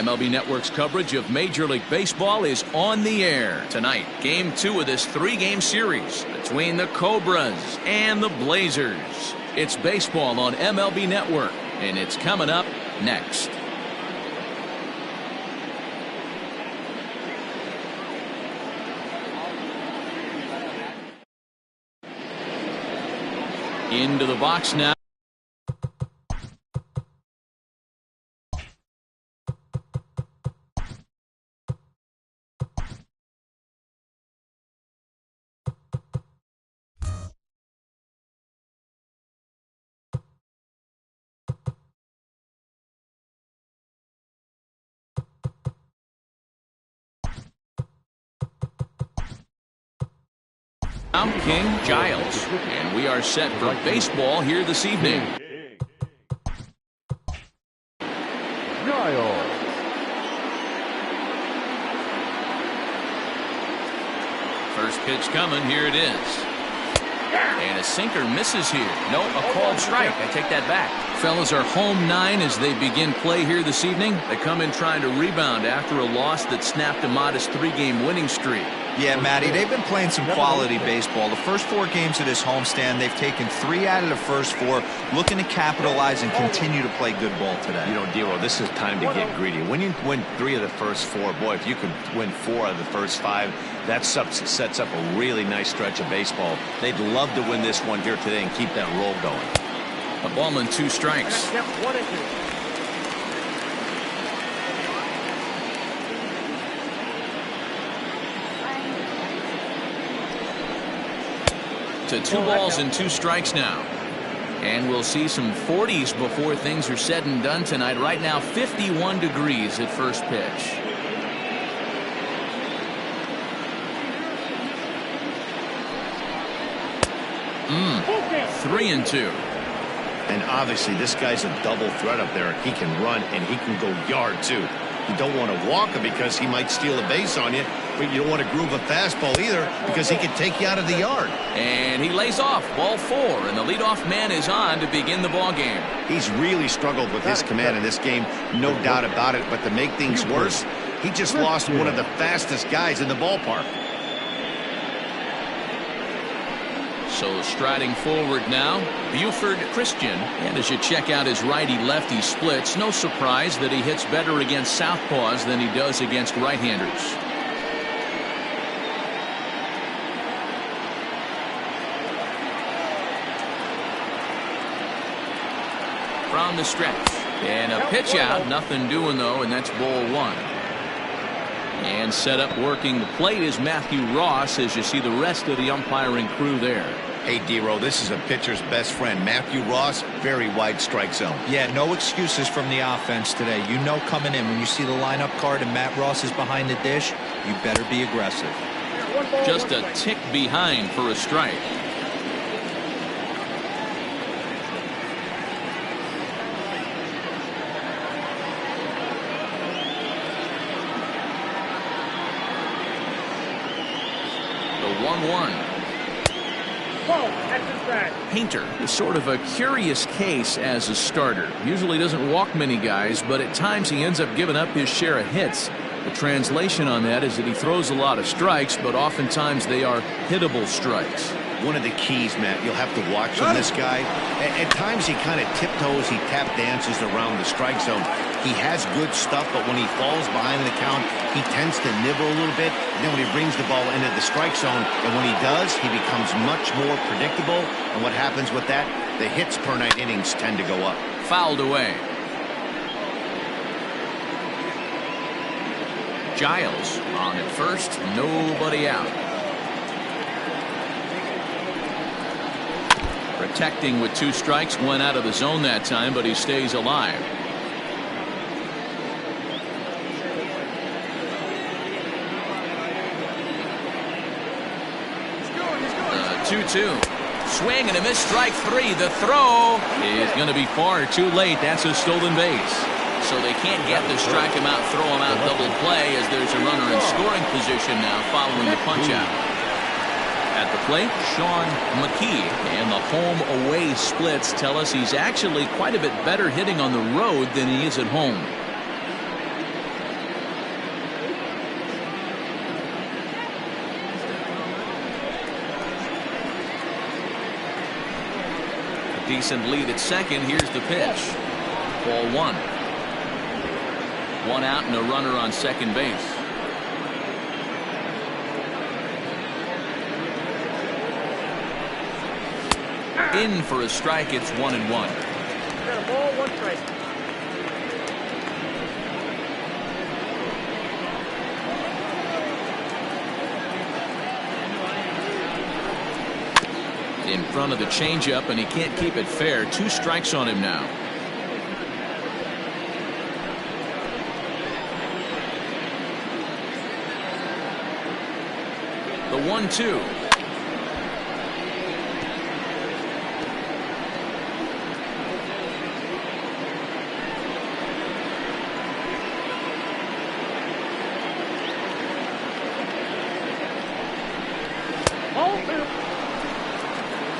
MLB Network's coverage of Major League Baseball is on the air tonight. Game 2 of this 3-game series between the Cobras and the Blazers. It's baseball on MLB Network, and it's coming up next. Into the box now. I'm King Giles, and we are set for baseball here this evening. Giles. First pitch coming, here it is. And a sinker misses here. No, a called strike. I take that back. Fellas are home 9 as they begin play here this evening. They come in trying to rebound after a loss that snapped a modest 3-game winning streak. Yeah, Matty, they've been playing some quality baseball. The first 4 games of this homestand, they've taken 3 out of the first 4, looking to capitalize and continue to play good ball today. You know, Dero, this is time to get greedy. When you win 3 of the first 4, boy, if you can win 4 of the first 5, that sets up a really nice stretch of baseball. They'd love to win this one here today and keep that roll going. A ball and 2 strikes. To 2 balls and 2 strikes now. And we'll see some 40s before things are said and done tonight. Right now, 51 degrees at first pitch. Three and 2. And obviously, this guy's a double threat up there. He can run and he can go yard, too. You don't want to walk him because he might steal a base on you, but you don't want to groove a fastball either because he can take you out of the yard. And he lays off, ball 4, and the leadoff man is on to begin the ball game. He's really struggled with his command in this game, no doubt about it, but to make things worse, he just lost one of the fastest guys in the ballpark. So striding forward now, Buford Christian. And as you check out his righty-lefty splits, no surprise that he hits better against southpaws than he does against right-handers. From the stretch. And a pitch out, nothing doing though, and that's ball 1. And set up working the plate is Matthew Ross as you see the rest of the umpiring crew there. Hey, Dero, this is a pitcher's best friend. Matthew Ross, very wide strike zone. Yeah, no excuses from the offense today. You know coming in when you see the lineup card and Matt Ross is behind the dish, you better be aggressive. Just a tick behind for a strike. The 1-1. Painter is sort of a curious case as a starter. Usually doesn't walk many guys, but at times he ends up giving up his share of hits. The translation on that is that he throws a lot of strikes, but oftentimes they are hittable strikes. One of the keys, Matt, you'll have to watch on this guy. At times he kind of tiptoes, he tap dances around the strike zone. He has good stuff, but when he falls behind the count, he tends to nibble a little bit. And then when he brings the ball into the strike zone, and when he does, he becomes much more predictable. And what happens with that? The hits per night innings tend to go up. Fouled away. Giles on at first, nobody out. Protecting with 2 strikes, went out of the zone that time, but he stays alive. 2-2. Swing and a miss, strike 3. The throw is going to be far too late. That's a stolen base. So they can't get the strike him out, throw him out, double play as there's a runner in scoring position now following the punch out. At the plate, Sean McKee, and the home-away splits tell us he's actually quite a bit better hitting on the road than he is at home. Decent lead at second. Here's the pitch. Ball one. One out and a runner on second base. In for a strike. It's 1-1. Got a ball, 1 strike. In front of the changeup, and he can't keep it fair. 2 strikes on him now. The 1-2.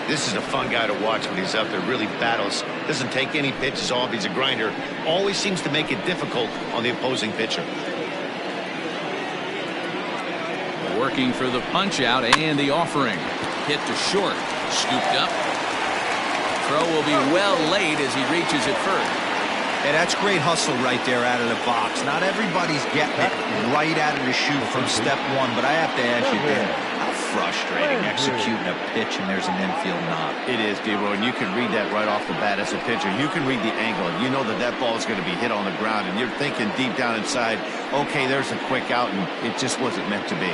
This is a fun guy to watch when he's out there. Really battles. Doesn't take any pitches off. He's a grinder. Always seems to make it difficult on the opposing pitcher. Working for the punch out and the offering. Hit to short. Scooped up. Throw will be well laid as he reaches it first. Hey, that's great hustle right there out of the box. Not everybody's getting it right out of the chute from step one, but I have to ask you, Dan, how frustrating executing a pitch and there's an infield knock. It is, D-Roy, and you can read that right off the bat as a pitcher. You can read the angle, and you know that that ball is going to be hit on the ground, and you're thinking deep down inside, okay, there's a quick out, and it just wasn't meant to be.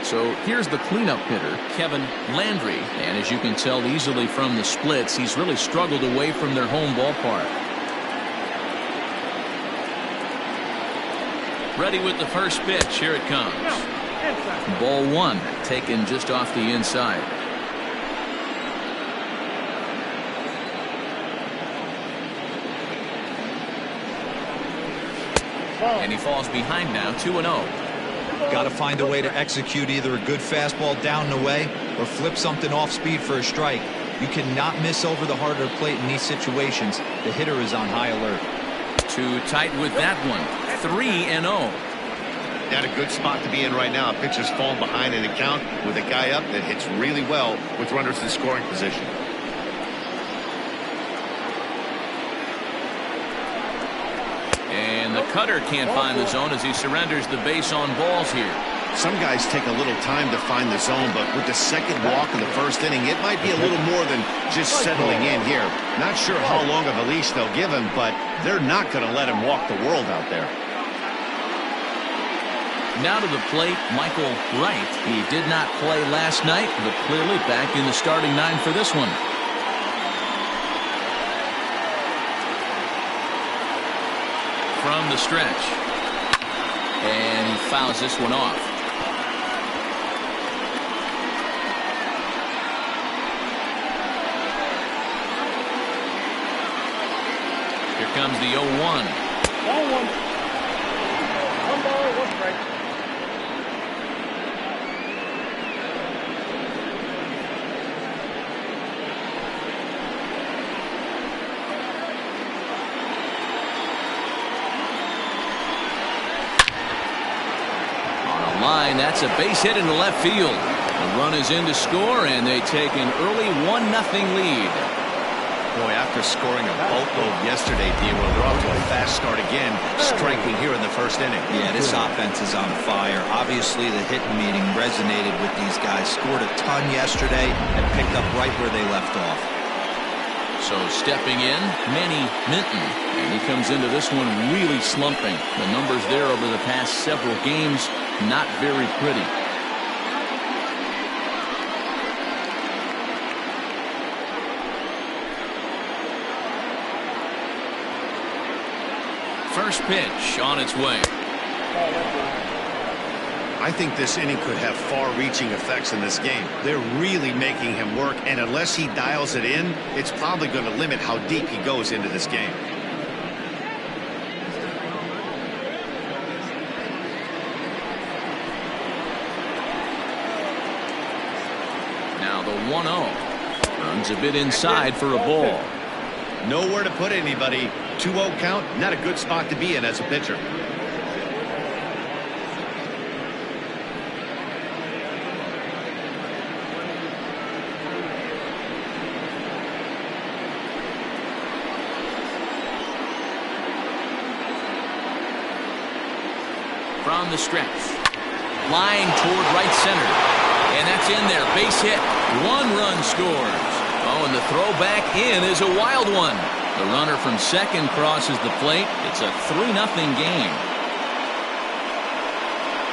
So here's the cleanup hitter, Kevin Landry, and as you can tell easily from the splits, he's really struggled away from their home ballpark. Ready with the first pitch. Here it comes. Ball one, taken just off the inside. And he falls behind now, 2-0. Got to find a way to execute either a good fastball down the way or flip something off speed for a strike. You cannot miss over the heart of the plate in these situations. The hitter is on high alert. Too tight with that one. 3-0. Not a good spot to be in right now. A pitcher's falling behind in the count with a guy up that hits really well with runners in scoring position. And the cutter can't find the zone as he surrenders the base on balls here. Some guys take a little time to find the zone, but with the second walk in the first inning, it might be a little more than just settling in here. Not sure how long of a leash they'll give him, but they're not going to let him walk the world out there. Now to the plate, Michael Wright. He did not play last night, but clearly back in the starting 9 for this one. From the stretch. And he fouls this one off. Here comes the 0-1. Ball 1. 1 ball, 1 strike. Line, that's a base hit into left field. The run is in to score, and they take an early 1-0 lead. Boy, after scoring a boatload yesterday, Diego, they're off to a fast start again, striking here in the first inning. Yeah, this offense is on fire. Obviously, the hitting meeting resonated with these guys. Scored a ton yesterday and picked up right where they left off. So stepping in, Manny Minton, and he comes into this one really slumping. The numbers there over the past several games, not very pretty. First pitch on its way. I think this inning could have far-reaching effects in this game. They're really making him work, and unless he dials it in, it's probably going to limit how deep he goes into this game. Now the 1-0. Runs a bit inside for a ball. Nowhere to put anybody. 2-0 count, not a good spot to be in as a pitcher. from the stretch. Line toward right center. And that's in there. Base hit. 1 run scores. Oh, and the throw back in is a wild one. The runner from second crosses the plate. It's a 3-0 game.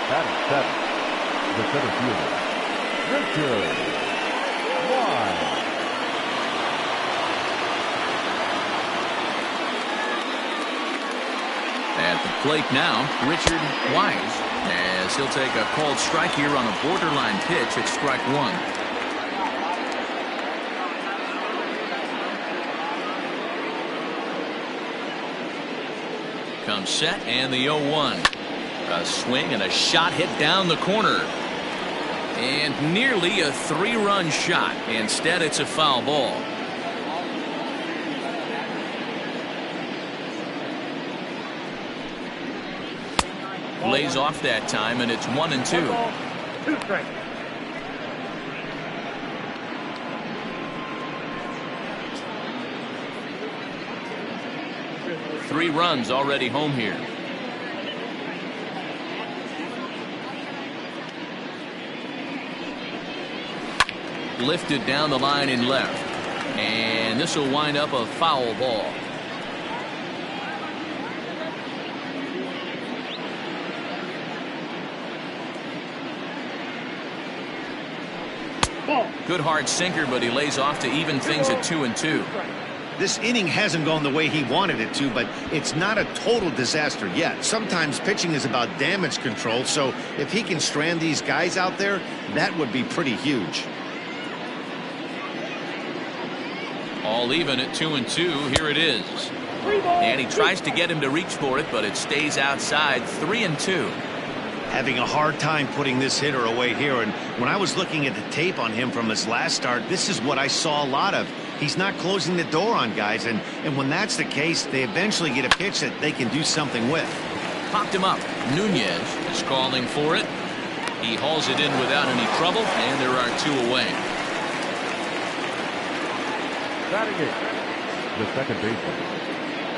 Batting seven, the center fielder, Richard Wise. At the plate now, Richard Wise, as he'll take a called strike here on a borderline pitch at strike 1. Comes set and the 0-1. A swing and a shot hit down the corner. And nearly a 3-run shot. Instead, it's a foul ball. Lays off that time, and it's 1-2. 2 strikes. Three runs already home here. Lifted down the line in left. And this will wind up a foul ball. Good hard sinker, but he lays off to even things at 2-2. This inning hasn't gone the way he wanted it to, but it's not a total disaster yet. Sometimes pitching is about damage control, so if he can strand these guys out there, that would be pretty huge. All even at 2-2. Here it is. And he tries to get him to reach for it, but it stays outside. 3-2. Having a hard time putting this hitter away here, and when I was looking at the tape on him from his last start, this is what I saw a lot of. He's not closing the door on guys, and when that's the case, they eventually get a pitch that they can do something with. Popped him up. Nunez is calling for it. He hauls it in without any trouble, and there are 2 away. Batting eighth, the second baseman,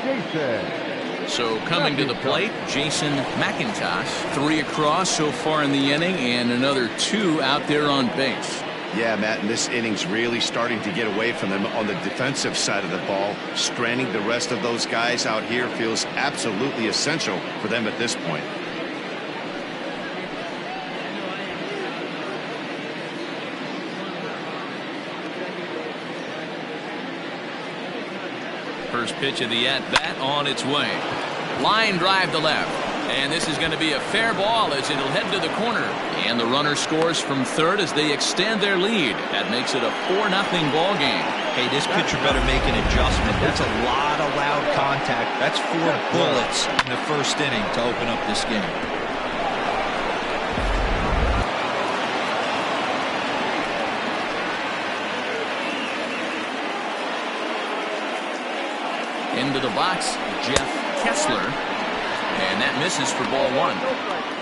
Jason. So coming to the plate, Jason McIntosh. 3 across so far in the inning, and another 2 out there on base. Yeah, Matt, and this inning's really starting to get away from them on the defensive side of the ball. Stranding the rest of those guys out here feels absolutely essential for them at this point. First pitch of the at-bat on its way. Line drive to left. And this is going to be a fair ball as it'll head to the corner. And the runner scores from third as they extend their lead. That makes it a 4-0 ball game. Hey, this pitcher better make an adjustment. That's a lot of loud contact. That's 4 bullets in the first inning to open up this game. Into the box, Jeff Kessler. And that misses for ball 1.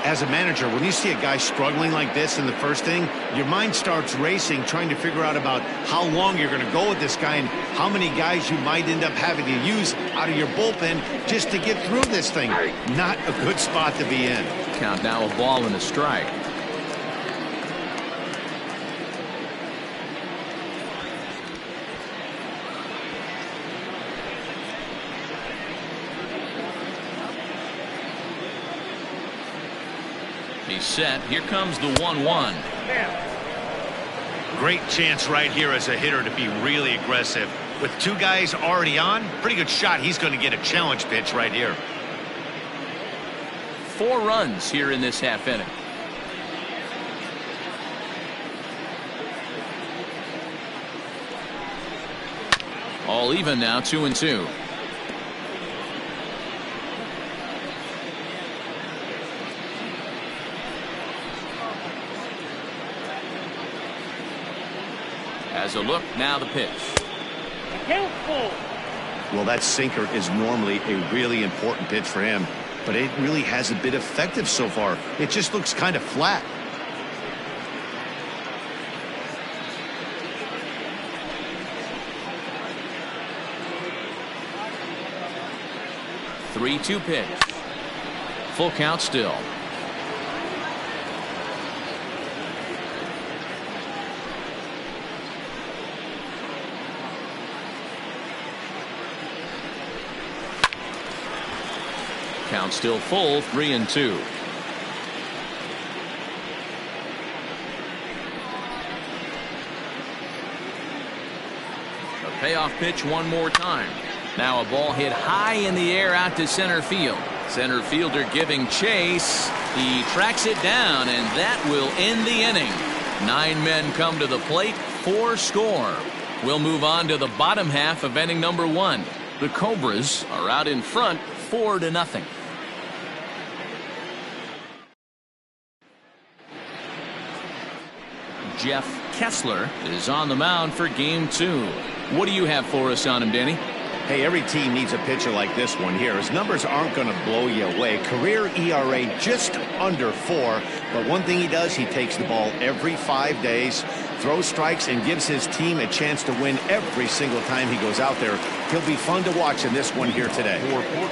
As a manager, when you see a guy struggling like this in the first inning, your mind starts racing, trying to figure out about how long you're going to go with this guy and how many guys you might end up having to use out of your bullpen just to get through this thing. Not a good spot to be in. Count now a ball and a strike. He's set. Here comes the 1-1. Great chance right here as a hitter to be really aggressive. With 2 guys already on, pretty good shot. He's going to get a challenge pitch right here. 4 runs here in this half inning. All even now, 2-2. As a look, now the pitch. Well, that sinker is normally a really important pitch for him, but it really hasn't been effective so far. It just looks kind of flat. Three-two pitch. Full count still. Count still full, 3-2. A payoff pitch one more time. Now a ball hit high in the air out to center field. Center fielder giving chase. He tracks it down, and that will end the inning. 9 men come to the plate, 4 score. We'll move on to the bottom half of inning number 1. The Cobras are out in front, 4-0. Jeff Kessler is on the mound for game 2. What do you have for us on him, Danny? Hey, every team needs a pitcher like this one here. His numbers aren't going to blow you away. Career ERA just under 4. But one thing he does, he takes the ball every 5 days, throws strikes, and gives his team a chance to win every single time he goes out there. He'll be fun to watch in this one here today.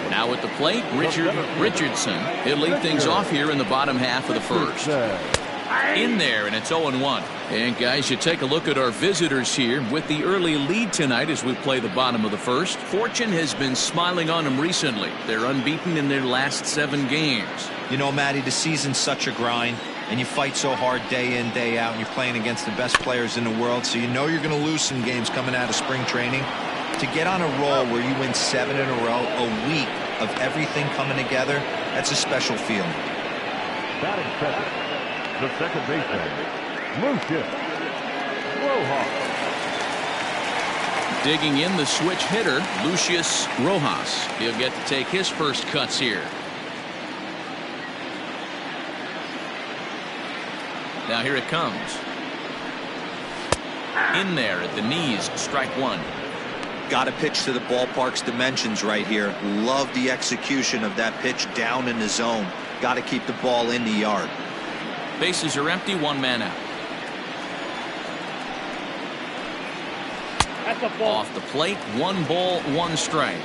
Now at the plate, Richard Richardson. He'll lead things off here in the bottom half of the first. In there, and it's 0-1. And guys, you take a look at our visitors here with the early lead tonight as we play the bottom of the first. Fortune has been smiling on them recently. They're unbeaten in their last 7 games. You know, Matty, the season's such a grind, and you fight so hard day in, day out, and you're playing against the best players in the world, so you know you're going to lose some games coming out of spring training. To get on a roll where you win 7 in a row, a week of everything coming together, that's a special feeling. Batting second, the second baseman, Lucius Rojas. Digging in, the switch hitter, Lucius Rojas. He'll get to take his first cuts here. Now here it comes. In there at the knees, strike 1. Got to pitch to the ballpark's dimensions right here. Love the execution of that pitch down in the zone. Got to keep the ball in the yard. Bases are empty, 1 man out. At the ball. Off the plate, 1 ball, 1 strike.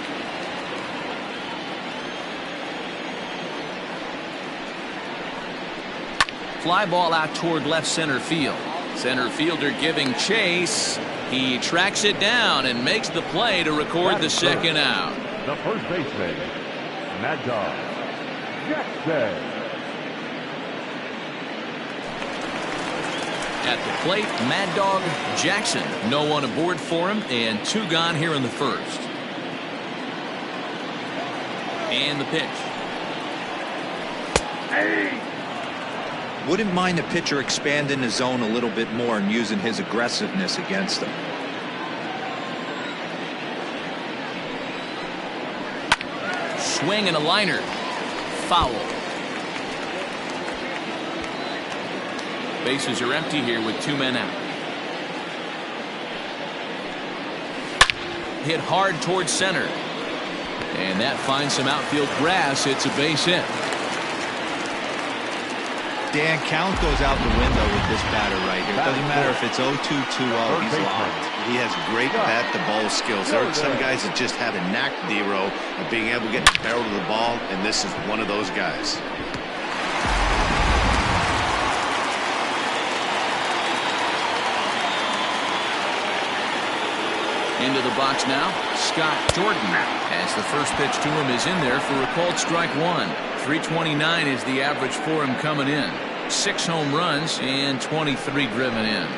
Fly ball out toward left center field. Center fielder giving chase. He tracks it down and makes the play to record the second out. The first baseman, Mad Dog Jackson. At the plate, Mad Dog Jackson. No one aboard for him, and 2 gone here in the first. And the pitch. Wouldn't mind the pitcher expanding the zone a little bit more and using his aggressiveness against them. Swing and a liner. Foul. Bases are empty here with 2 men out. Hit hard towards center. And that finds some outfield grass. It's a base hit. Dan, count goes out the window with this batter right here. It doesn't matter if it's 0-2, 2-0. He's locked. He has great bat-to-ball skills. There are some guys that just have a knack, D-Row, of being able to get the barrel to the ball, and this is one of those guys. Into the box now, Scott Jordan, as the first pitch to him is in there for a called strike 1. 329 is the average for him coming in. 6 home runs and 23 driven in.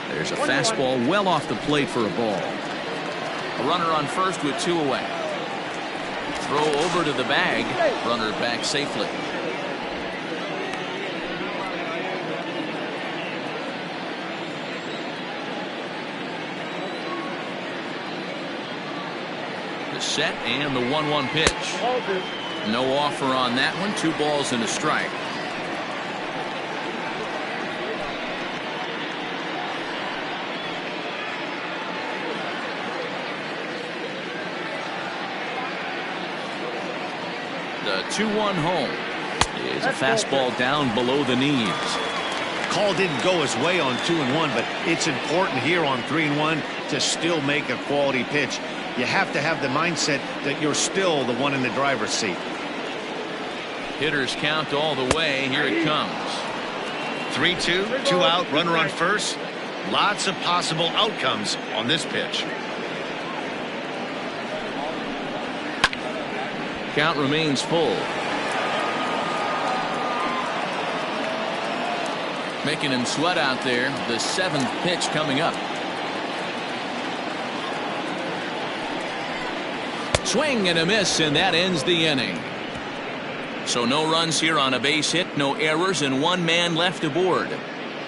There's a fastball well off the plate for a ball. A runner on first with 2 away. Throw over to the bag. Runner back safely. Set and the 1-1 pitch. No offer on that one. 2 balls and a strike. The 2-1 home is a fastball down below the knees. Call didn't go his way on 2-1, but it's important here on 3-1 to still make a quality pitch. You have to have the mindset that you're still the one in the driver's seat. Hitters count all the way. Here it comes. 3-2, 2 out, runner on first. Lots of possible outcomes on this pitch. Count remains full. Making him sweat out there. The 7th pitch coming up. Swing and a miss, and that ends the inning. So no runs here on a base hit, no errors, and 1 man left aboard.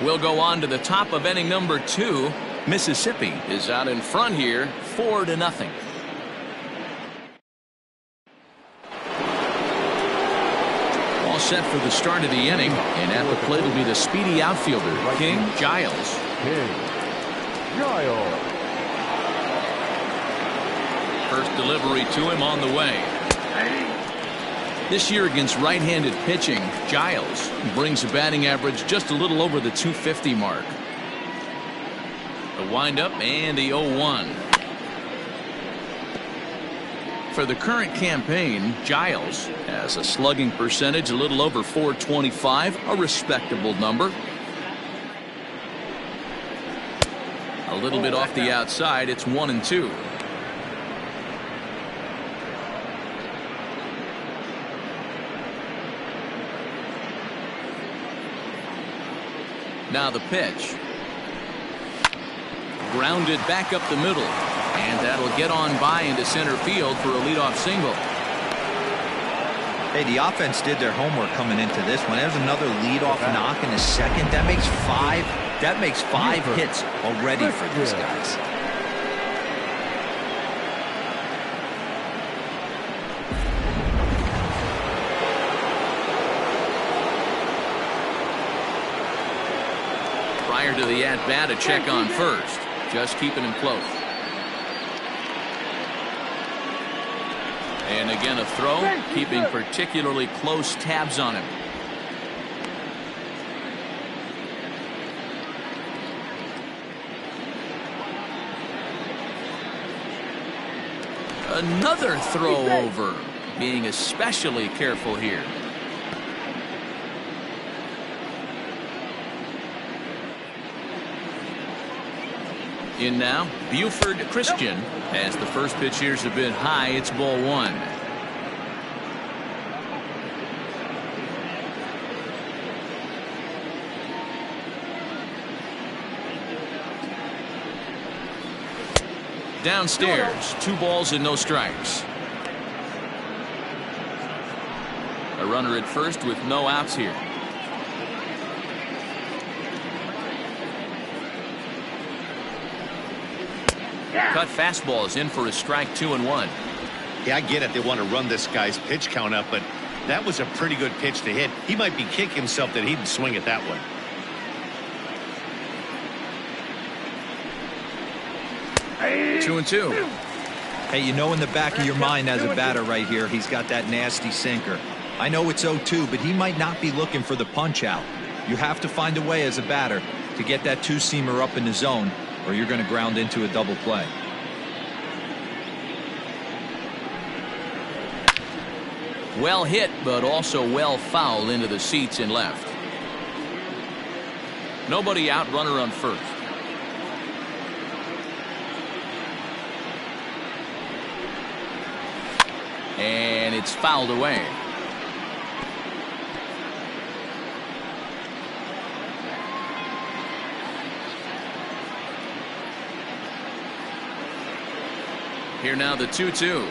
We'll go on to the top of inning number 2. Mississippi is out in front here, 4-0. All set for the start of the inning, and at the plate will be the speedy outfielder, King Giles. First delivery to him on the way. This year against right-handed pitching, Giles brings a batting average just a little over the 250 mark. The windup and the 0-1. For the current campaign, Giles has a slugging percentage a little over .425, a respectable number. A little bit off the outside, it's 1-2. Now the pitch. Grounded back up the middle. And that'll get on by into center field for a leadoff single. Hey, the offense did their homework coming into this one. There's another leadoff knock in the 2nd. That makes 5. That makes 5 hits already for these guys. Prior to the at-bat, a check on first. Just keeping him close. And again a throw, keeping particularly close tabs on him. Another throw over, being especially careful here. In now, Buford Christian. As the first pitch here's a bit high, it's ball 1. Downstairs, 2 balls and no strikes. A runner at first with no outs here. Cut fastball is in for a strike, 2-1. Yeah, I get it. They want to run this guy's pitch count up, but that was a pretty good pitch to hit. He might be kicking himself that he didn't swing it that way. Hey. 2-2. Hey, you know in the back of your mind as a batter right here, he's got that nasty sinker. I know it's 0-2, but he might not be looking for the punch out. You have to find a way as a batter to get that 2-seamer up in the zone, or you're going to ground into a double play. Well hit, but also well fouled into the seats in left. Nobody out, runner on first. And it's fouled away. Here now the 2-2.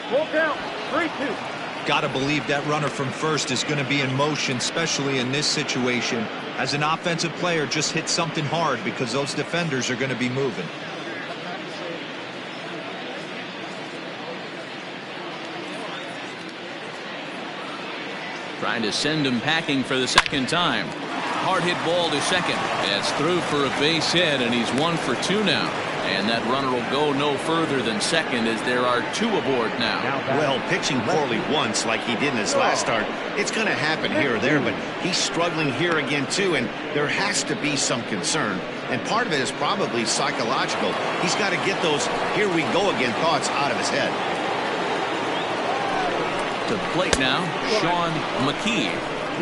Full count, 3-2. Got to believe that runner from first is going to be in motion, especially in this situation. As an offensive player, just hit something hard because those defenders are going to be moving. Trying to send him packing for the 2nd time. Hard hit ball to second. That's through for a base hit, and he's 1 for 2 now. And that runner will go no further than second as there are 2 aboard now. Well, pitching poorly once like he did in his last start, it's going to happen here or there, but he's struggling here again too, and there has to be some concern. And part of it is probably psychological. He's got to get those here we go again thoughts out of his head. To the plate now, Sean McKee.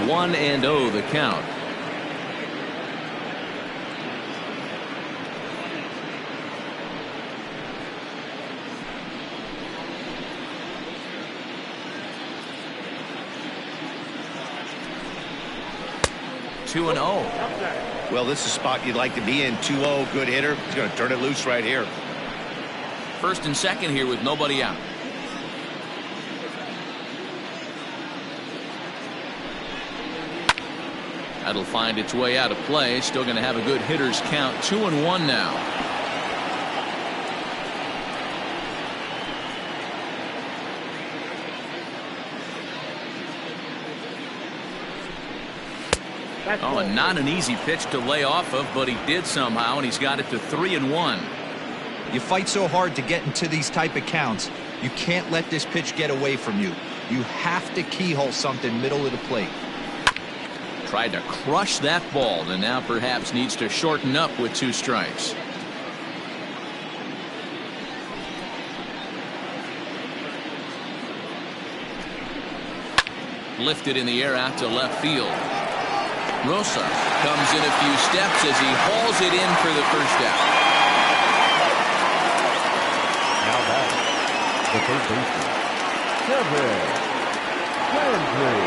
1-0 the count. 2-0. Well, this is a spot you'd like to be in. 2-0, good hitter. He's going to turn it loose right here. First and second here with nobody out. That'll find its way out of play. Still going to have a good hitter's count. 2-1 now. Oh, and not an easy pitch to lay off of, but he did somehow, and he's got it to 3-1. You fight so hard to get into these type of counts. You can't let this pitch get away from you. You have to keyhole something middle of the plate. Tried to crush that ball, and now perhaps needs to shorten up with 2 strikes. Lifted in the air out to left field. Rosa comes in a few steps as he hauls it in for the first out. Now back, the third baseman, Kevin Landry.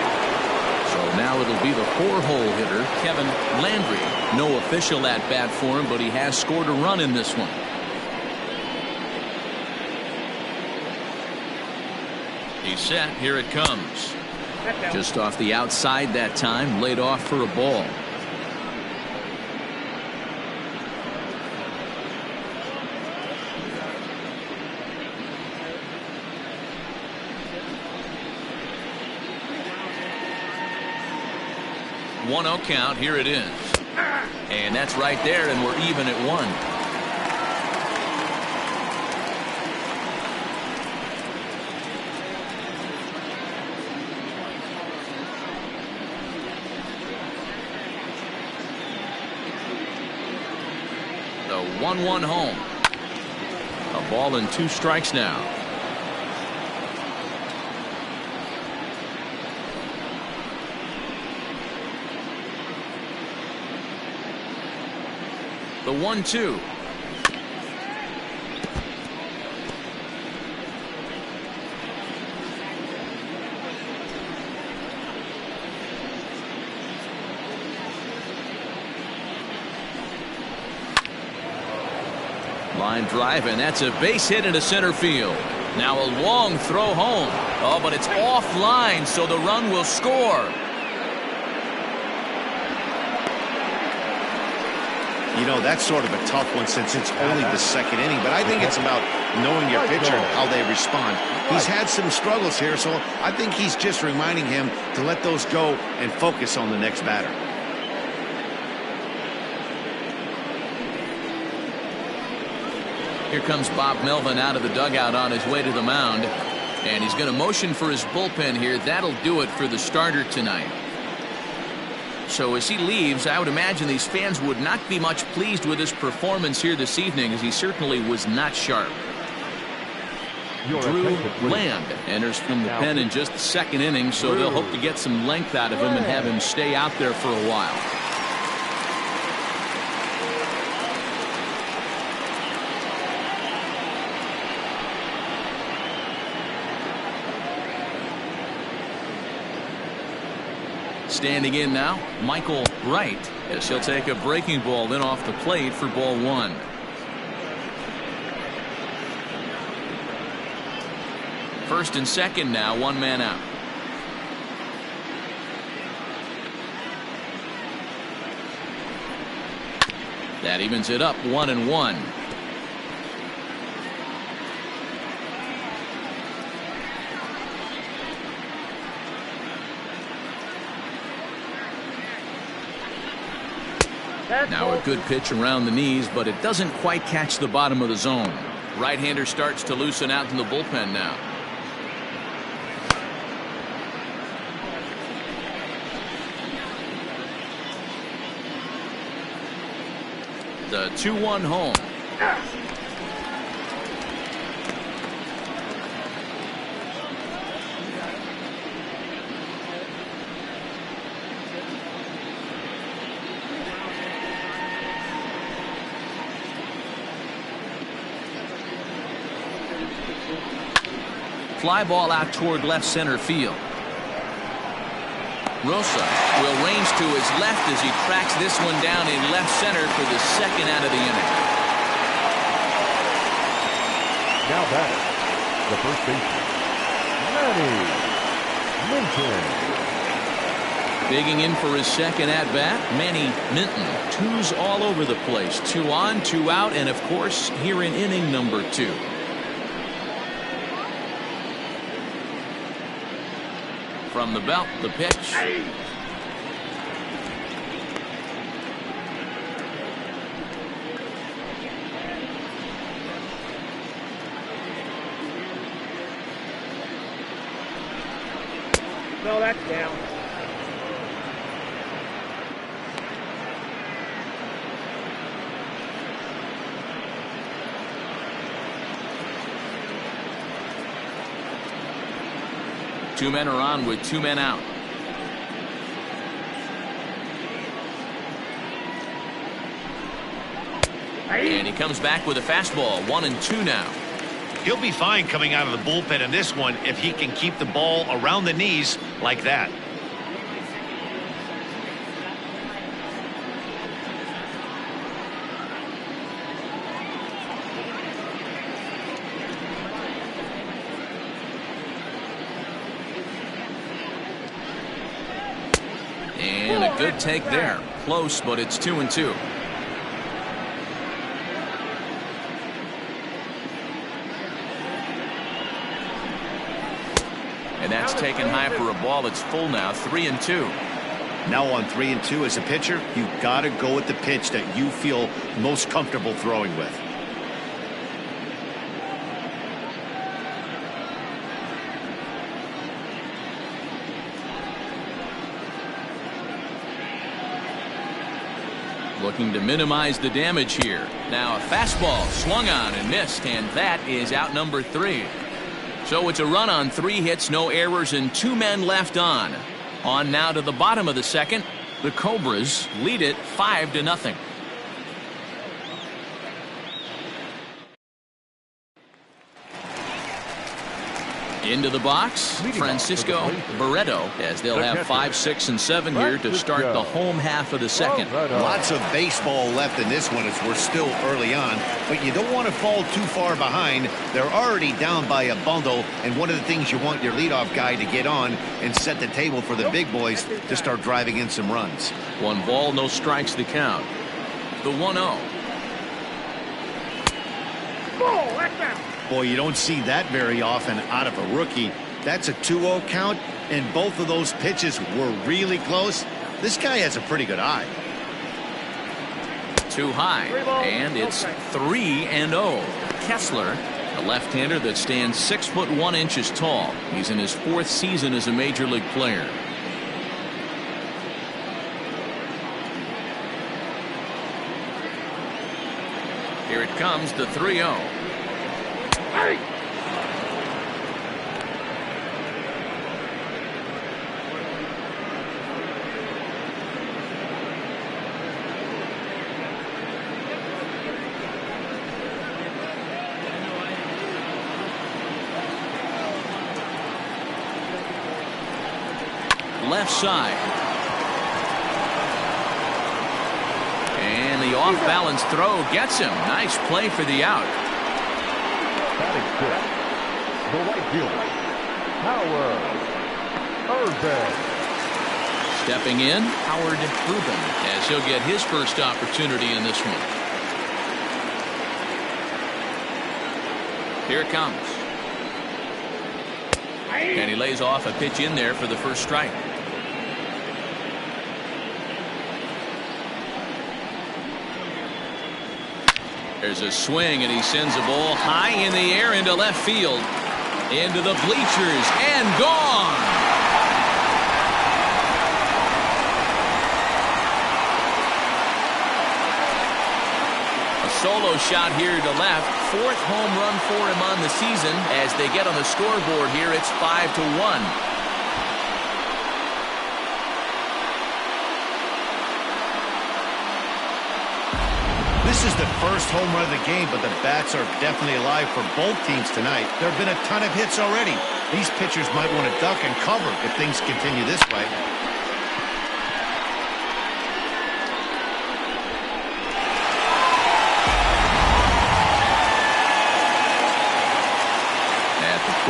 So now it'll be the 4-hole hitter, Kevin Landry. No official at bat for him, but he has scored a run in this one. He's set. Here it comes. Just off the outside that time, laid off for a ball. One 1-0 count. Here it is. And that's right there, and we're even at 1. The 1-1 home. A ball and 2 strikes now. The 1-2. Line drive, and that's a base hit into center field. Now a long throw home. Oh, but it's offline, so the run will score. You know, that's sort of a tough one since it's only the second inning, but I think it's about knowing your pitcher and how they respond. He's had some struggles here, so I think he's just reminding him to let those go and focus on the next batter. Here comes Bob Melvin out of the dugout on his way to the mound, and he's going to motion for his bullpen here. That'll do it for the starter tonight. So as he leaves, I would imagine these fans would not be much pleased with his performance here this evening, as he certainly was not sharp. Drew Land enters from the pen in just the second inning, so they'll hope to get some length out of him and have him stay out there for a while. Standing in now, Michael Wright, as he'll take a breaking ball then off the plate for ball 1. First and second now, 1 man out. That evens it up, 1-1. Now a good pitch around the knees, but it doesn't quite catch the bottom of the zone. Right-hander starts to loosen out in the bullpen now. The 2-1 home. Fly ball out toward left center field. Rosa will range to his left as he tracks this one down in left center for the second out of the inning. Now batter, the first baseman, Manny Minton. Digging in for his second at-bat, Manny Minton. Twos all over the place. 2 on, 2 out, and of course, here in inning number 2. From the belt, the pitch. No, that's down. Two men are on with 2 men out. And he comes back with a fastball. 1-2 now. He'll be fine coming out of the bullpen in this one if he can keep the ball around the knees like that. And a good take there. Close, but it's 2-2. And that's taken high for a ball. It's full now. 3-2. Now on 3-2 as a pitcher, you've got to go with the pitch that you feel most comfortable throwing with. Looking to minimize the damage here. Now a fastball swung on and missed, and that is out number 3. So it's a run on 3 hits, no errors, and 2 men left on. On now to the bottom of the second. The Cobras lead it 5-0. Into the box, Francisco Barreto, as they'll have 5, 6, and 7 here to start the home half of the second. Lots of baseball left in this one as we're still early on, but you don't want to fall too far behind. They're already down by a bundle, and one of the things you want your leadoff guy to get on and set the table for the big boys to start driving in some runs. 1 ball, no strikes the count. The 1-0. Boy, you don't see that very often out of a rookie. That's a 2-0 count, and both of those pitches were really close. This guy has a pretty good eye. Too high, and it's 3-0. Kessler, a left-hander that stands 6 foot 1 inches tall. He's in his 4th season as a major league player. Here it comes, the 3-0. Left side. And the off-balance throw gets him. Nice play for the out. Batting fifth, the right fielder, Howard Urban. Stepping in, Howard Urban, as he'll get his first opportunity in this one. Here it comes. And he lays off a pitch in there for the first strike. There's a swing, and he sends a ball high in the air into left field. Into the bleachers, and gone! A solo shot here to left. 4th home run for him on the season. As they get on the scoreboard here, it's 5-1. This is the first home run of the game, but the bats are definitely alive for both teams tonight. There have been a ton of hits already. These pitchers might want to duck and cover if things continue this way.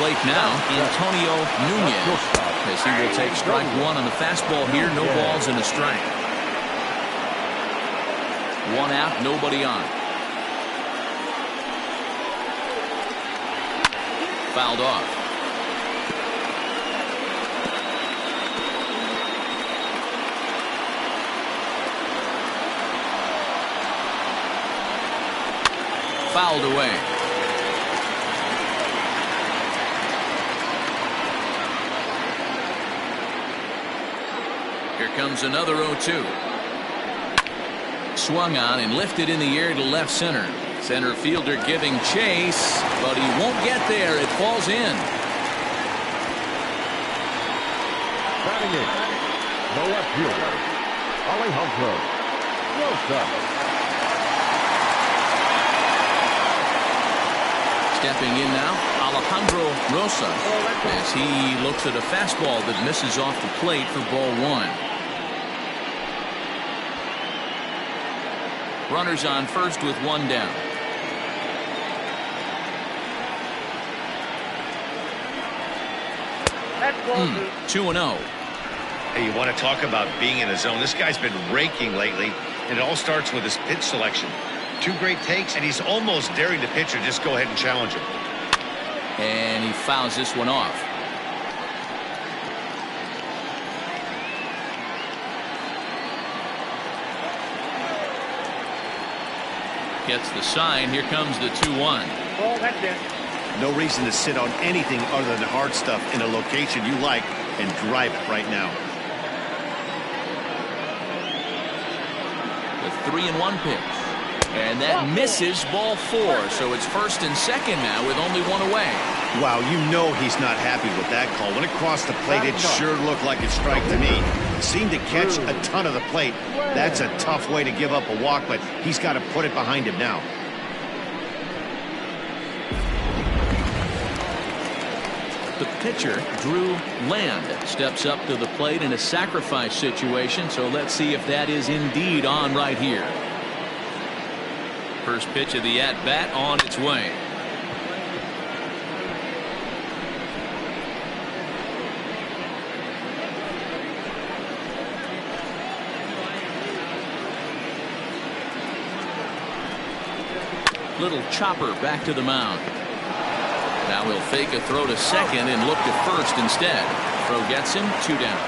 plate now, Antonio Nunez, as he will take strike one on the fastball here. No balls and a strike. One out, nobody on. Fouled off. Fouled away. Here comes another 0-2. Swung on and lifted in the air to left center. Center fielder giving chase, but he won't get there. It falls in. Batting in, the left fielder, Alejandro Rosa. Stepping in now, Alejandro Rosa, as he looks at a fastball that misses off the plate for ball one. Runners on first with one down. That's 2-0. Hey, you want to talk about being in a zone? This guy's been raking lately, and it all starts with his pitch selection. Two great takes, and he's almost daring the pitcher just go ahead and challenge him. And he fouls this one off. Gets the sign. Here comes the 2-1. Oh, that's it. No reason to sit on anything other than the hard stuff in a location you like and drive it right now. The 3-1 pitch. And that misses ball four. So it's first and second now with only one away. Wow, you know he's not happy with that call. When it crossed the plate, it sure looked like a strike to me. It seemed to catch a ton of the plate. That's a tough way to give up a walk, but he's got to put it behind him now. The pitcher, Drew Land, steps up to the plate in a sacrifice situation. So let's see if that is indeed on right here. First pitch of the at-bat on its way. Little chopper back to the mound. Now he'll fake a throw to second and look to first instead. Throw gets him, 2 down.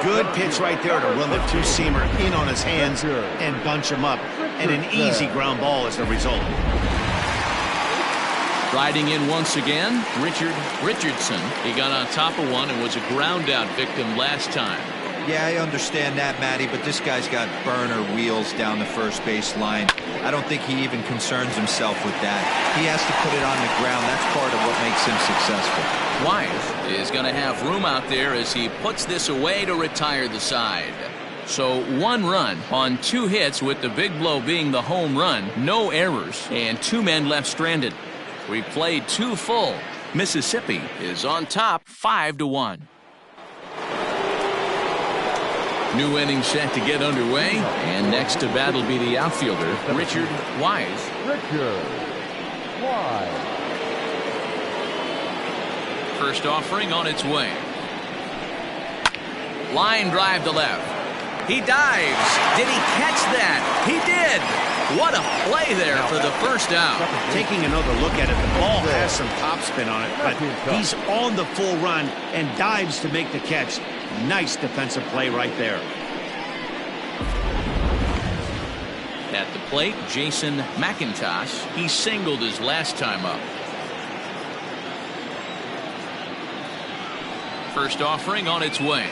Good pitch right there to run the two-seamer in on his hands and bunch him up. And an easy ground ball as the result. Riding in once again, Richard Richardson. He got on top of one and was a ground out victim last time. Yeah, I understand that, Matty, but this guy's got burner wheels down the first base line. I don't think he even concerns himself with that. He has to put it on the ground. That's part of what makes him successful. Wise is going to have room out there as he puts this away to retire the side. So 1 run on 2 hits, with the big blow being the home run. No errors and 2 men left stranded. We played 2 full. Mississippi is on top 5-1. New inning set to get underway, and next to bat will be the outfielder, Richard Wise. Richard Wise. First offering on its way. Line drive to left. He dives. Did he catch that? He did. What a play there for the first out. Taking another look at it, the ball has some topspin on it, but he's on the full run and dives to make the catch. Nice defensive play right there. At the plate, Jason McIntosh. He singled his last time up. First offering on its way.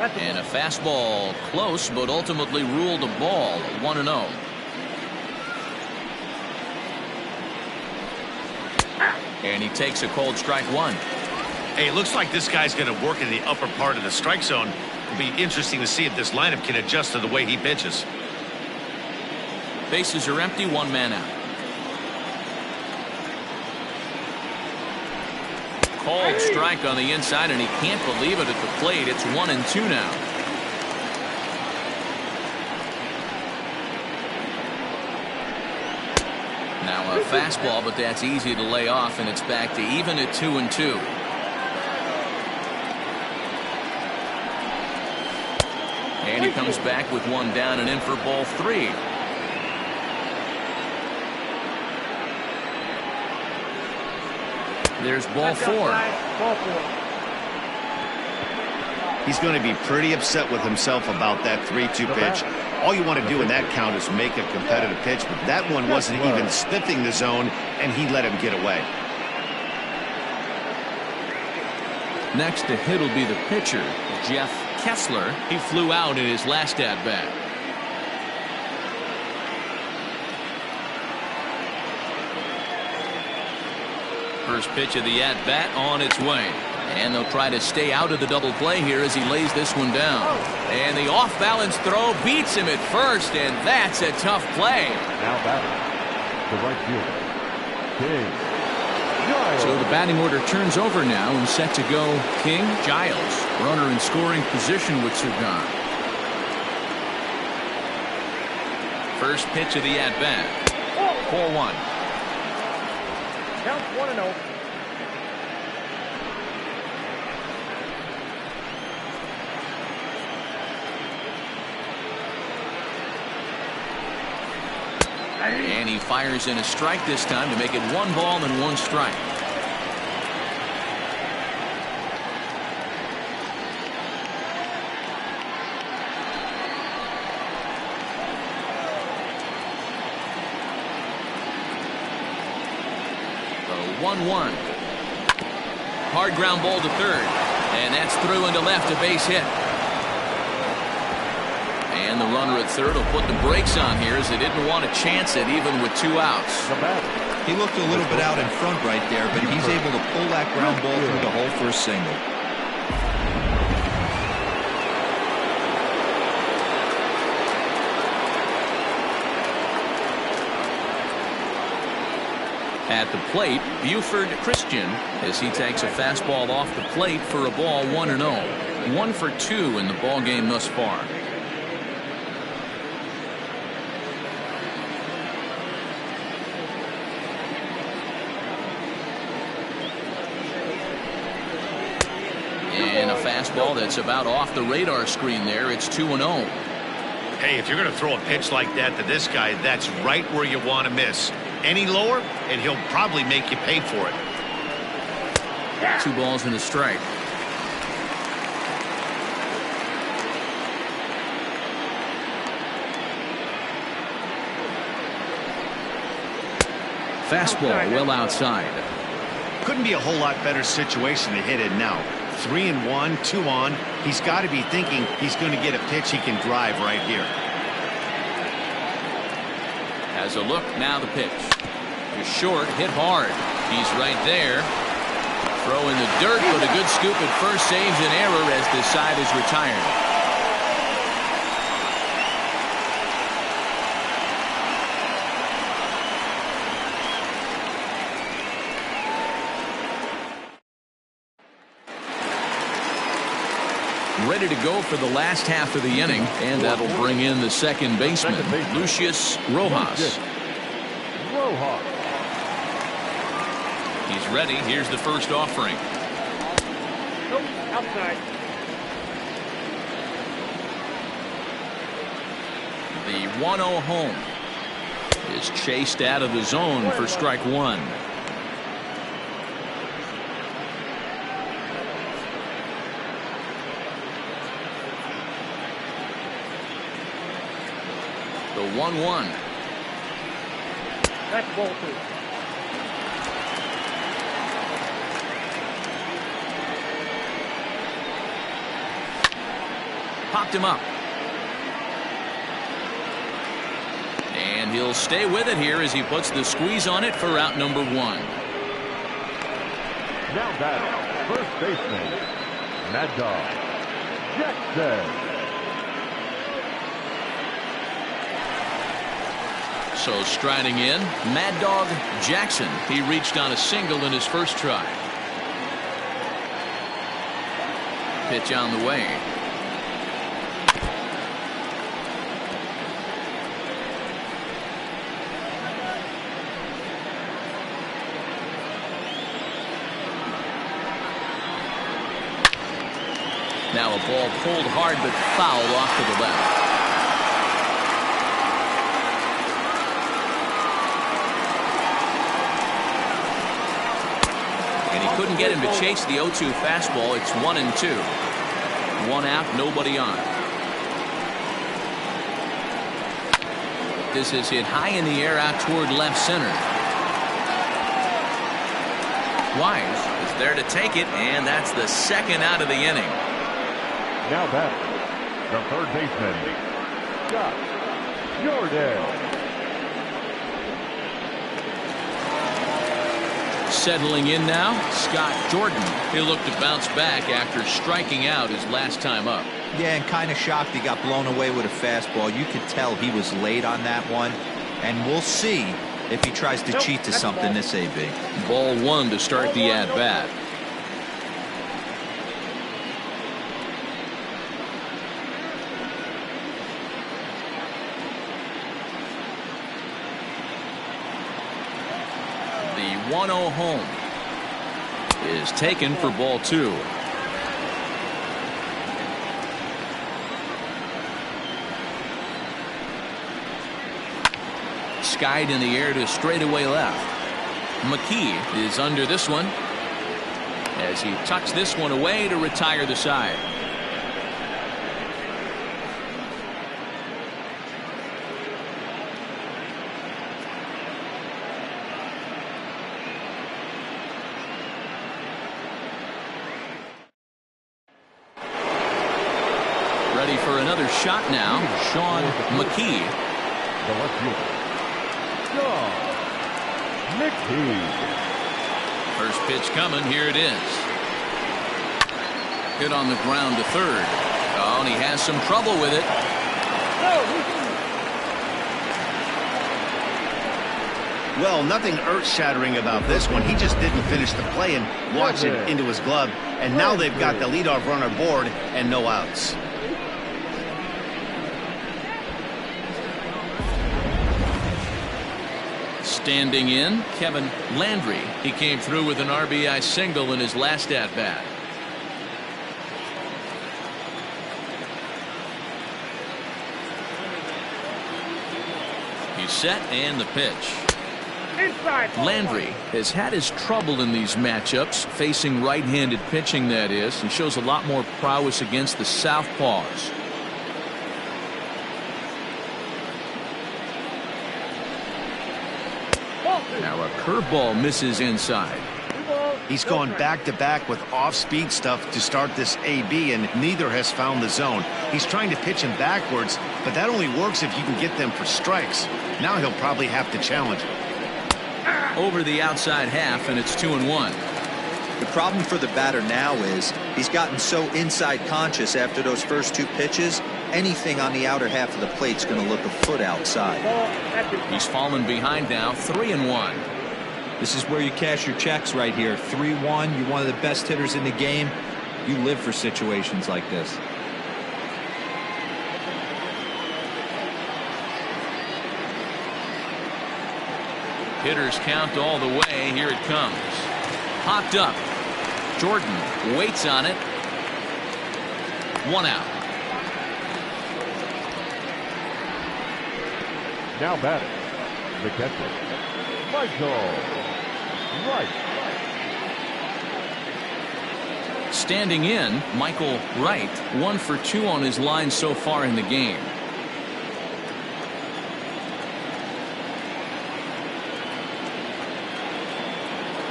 And a fastball close, but ultimately ruled a ball. 1-0. And he takes a cold strike 1. Hey, it looks like this guy's going to work in the upper part of the strike zone. It'll be interesting to see if this lineup can adjust to the way he pitches. Bases are empty, 1 man out. Called strike on the inside, and he can't believe it at the plate. It's 1-2 now. A fastball, but that's easy to lay off, and it's back to even at 2-2. And he comes back with one down and in for ball 3. There's ball 4. Ball 4. He's going to be pretty upset with himself about that 3-2 pitch. All you want to do in that count is make a competitive pitch, but that one wasn't even sniffing the zone, and he let him get away. Next to hit will be the pitcher, Jeff Kessler. He flew out in his last at-bat. First pitch of the at-bat on its way. And they'll try to stay out of the double play here as he lays this one down. And the off-balance throw beats him at first, and that's a tough play. Now batting, the right fielder, King Giles. So the batting order turns over now and set to go King Giles. Runner in scoring position with Sugan. First pitch of the at-bat. 4-1. Count 1-0. And he fires in a strike this time to make it 1 ball and 1 strike. The 1-1. Hard ground ball to third. And that's through into left, a base hit. And the runner at third will put the brakes on here as they didn't want to chance it even with 2 outs. He looked a little bit out in front right there, but he's able to pull that ground ball through the hole for a single. At the plate, Buford Christian as he takes a fastball off the plate for a ball 1-0. 1 for 2 in the ball game thus far. And a fastball that's about off the radar screen there. It's 2-0. Hey, if you're going to throw a pitch like that to this guy, that's right where you want to miss. Any lower, and he'll probably make you pay for it. 2 balls and a strike. Fastball well outside. Couldn't be a whole lot better situation to hit in now. 3-1, 2 on. He's got to be thinking he's going to get a pitch he can drive right here. Has a look, now the pitch. To short, hit hard. He's right there. Throw in the dirt, but a good scoop at first saves an error as this side is retired. Ready to go for the last half of the inning, and that'll bring in the second baseman, Lucius Rojas. He's ready. Here's the first offering. Nope, outside. The 1-0 home is chased out of the zone for strike 1. The 1-1. That's ball 2. Popped him up. And he'll stay with it here as he puts the squeeze on it for out number 1. Now batting, first baseman, Mad Dog Jackson. So striding in, Mad Dog Jackson. He reached on a single in his first try. Pitch on the way. Now a ball pulled hard but fouled off to the left. And he couldn't get him to chase the 0-2 fastball. It's 1-2. One out, nobody on. This is hit high in the air out toward left center. Wise is there to take it, and that's the second out of the inning. Now batting, the third baseman, Scott Jordan. Settling in now, Scott Jordan. He'll look to bounce back after striking out his last time up. Yeah, and kind of shocked he got blown away with a fastball. You could tell he was late on that one, and we'll see if he tries to cheat to something this AB. Ball one to start the at-bat. The 1-0 home is taken for ball two. Skied in the air to straightaway left. McKee is under this one as he tucks this one away to retire the side. Ready for another shot now, Sean McKee. The left fielder, Sean McKee. First pitch coming, here it is. Hit on the ground to third. Oh, and he has some trouble with it. Well, nothing earth-shattering about this one. He just didn't finish the play and watch it into his glove. And now they've got the leadoff runner aboard and no outs. Standing in, Kevin Landry. He came through with an RBI single in his last at-bat. He's set and the pitch. Landry has had his trouble in these matchups, facing right-handed pitching, that is, and shows a lot more prowess against the southpaws. Now a curveball misses inside. He's gone back-to-back with off-speed stuff to start this AB, and neither has found the zone. He's trying to pitch him backwards, but that only works if you can get them for strikes. Now he'll probably have to challenge him. Over the outside half, and it's 2-1. The problem for the batter now is he's gotten so inside conscious after those first two pitches. Anything on the outer half of the plate's going to look a foot outside. He's fallen behind now, 3-1. This is where you cash your checks right here. 3-1. You're one of the best hitters in the game. You live for situations like this. Hitters count all the way. Here it comes. Popped up. Jordan waits on it. One out. Now batting, the catcher, Michael Wright. Standing in, Michael Wright, 1 for 2 on his line so far in the game.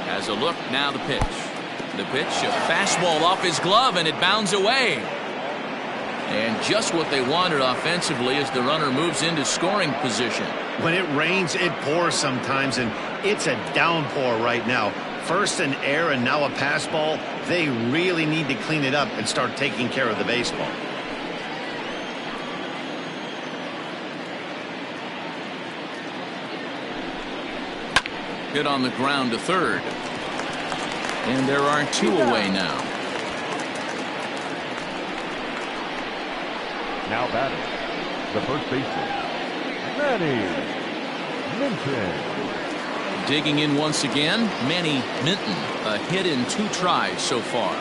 Has a look, now the pitch. The pitch, a fastball off his glove, and it bounds away. And just what they wanted offensively as the runner moves into scoring position. When it rains, it pours sometimes, and it's a downpour right now. First an error and now a pass ball. They really need to clean it up and start taking care of the baseball. Hit on the ground to third. And there are 2 away now. Now batting, the first baseman, Manny Minton. Digging in once again, Manny Minton. A hit in 2 tries so far.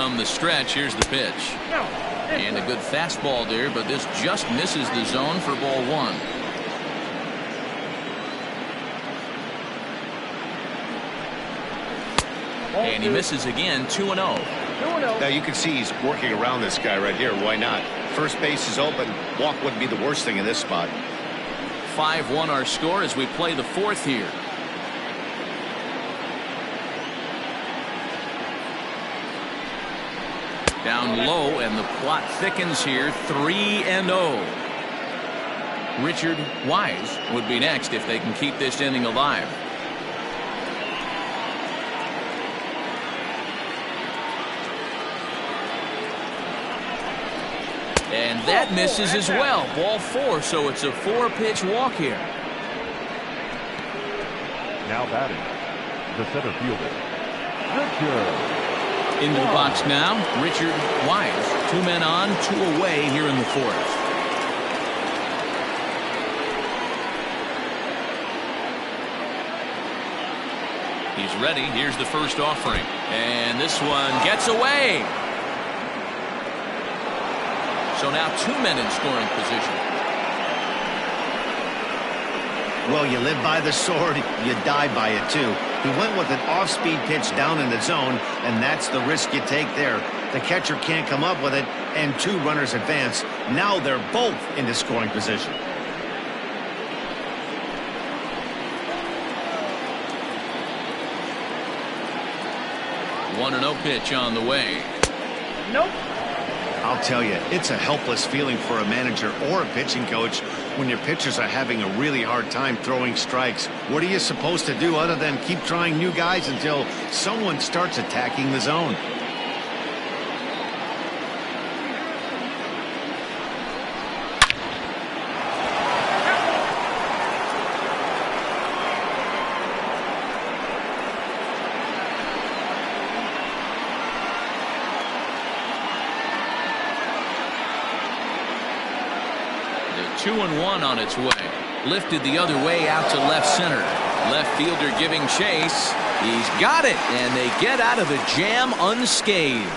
from the stretch. Here's the pitch. And a good fastball there, but this just misses the zone for ball one. And he misses again, 2-0. Now you can see he's working around this guy right here. Why not? First base is open. Walk wouldn't be the worst thing in this spot. 5-1 our score as we play the fourth here. Down low, and the plot thickens here. 3-0. Richard Wise would be next if they can keep this inning alive. And that misses as well. Ball 4, so it's a 4-pitch walk here. Now batting, the center fielder, Richard. Into the box now, Richard Wise. 2 men on, 2 away here in the fourth. He's ready. Here's the first offering. And this one gets away. So now 2 men in scoring position. Well, you live by the sword, you die by it too. He went with an off-speed pitch down in the zone, and that's the risk you take there. The catcher can't come up with it, and 2 runners advance. Now they're both into scoring position. One 1-0 pitch on the way. Nope. I'll tell you, it's a helpless feeling for a manager or a pitching coach when your pitchers are having a really hard time throwing strikes. What are you supposed to do other than keep trying new guys until someone starts attacking the zone? The 2-1 on its way. Lifted the other way out to left center. Left fielder giving chase. He's got it, and they get out of the jam unscathed.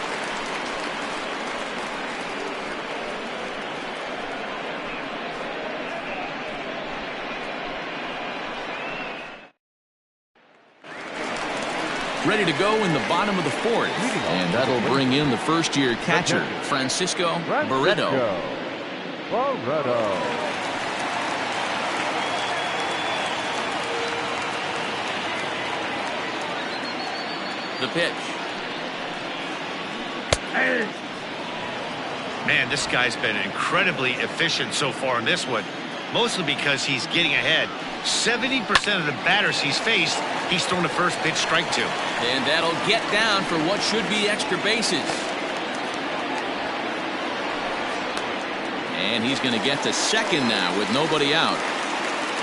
Ready to go in the bottom of the fourth. And that'll bring in the first-year catcher, Francisco Barreto. The pitch. Man, this guy's been incredibly efficient so far in this one, mostly because he's getting ahead. 70% of the batters he's faced, he's thrown a first pitch strike to. And that'll get down for what should be extra bases. And he's going to get to second now with nobody out.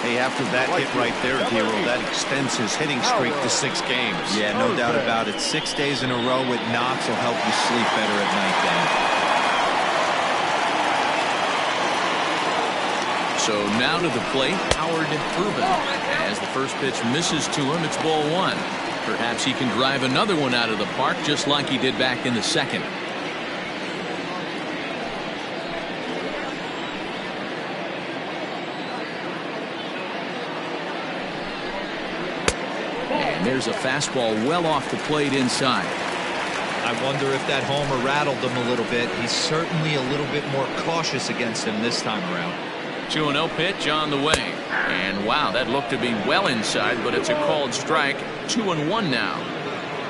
Hey, after that hit right there, Hero, that extends his hitting streak to 6 games. Yeah, no doubt about it. 6 days in a row with knocks will help you sleep better at night, Dan. So now to the plate, Howard Rubin. As the first pitch misses to him, it's ball 1. Perhaps he can drive another one out of the park just like he did back in the second. And there's a fastball well off the plate inside. I wonder if that homer rattled him a little bit. He's certainly a little bit more cautious against him this time around. 2-0 pitch on the way. And wow, that looked to be well inside, but it's a called strike. 2-1 now.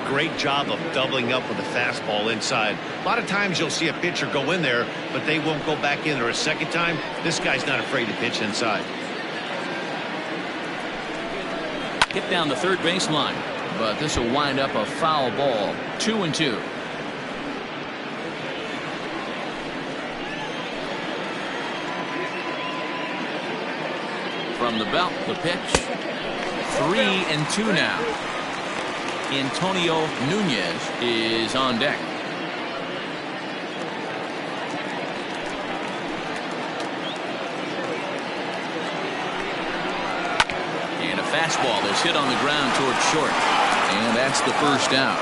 Great job of doubling up with a fastball inside. A lot of times you'll see a pitcher go in there, but they won't go back in there a second time. This guy's not afraid to pitch inside. Hit down the third baseline, but this will wind up a foul ball. 2-2. From the belt, the pitch. 3-2 now. Antonio Nunez is on deck. And a fastball is hit on the ground towards short. And that's the first out.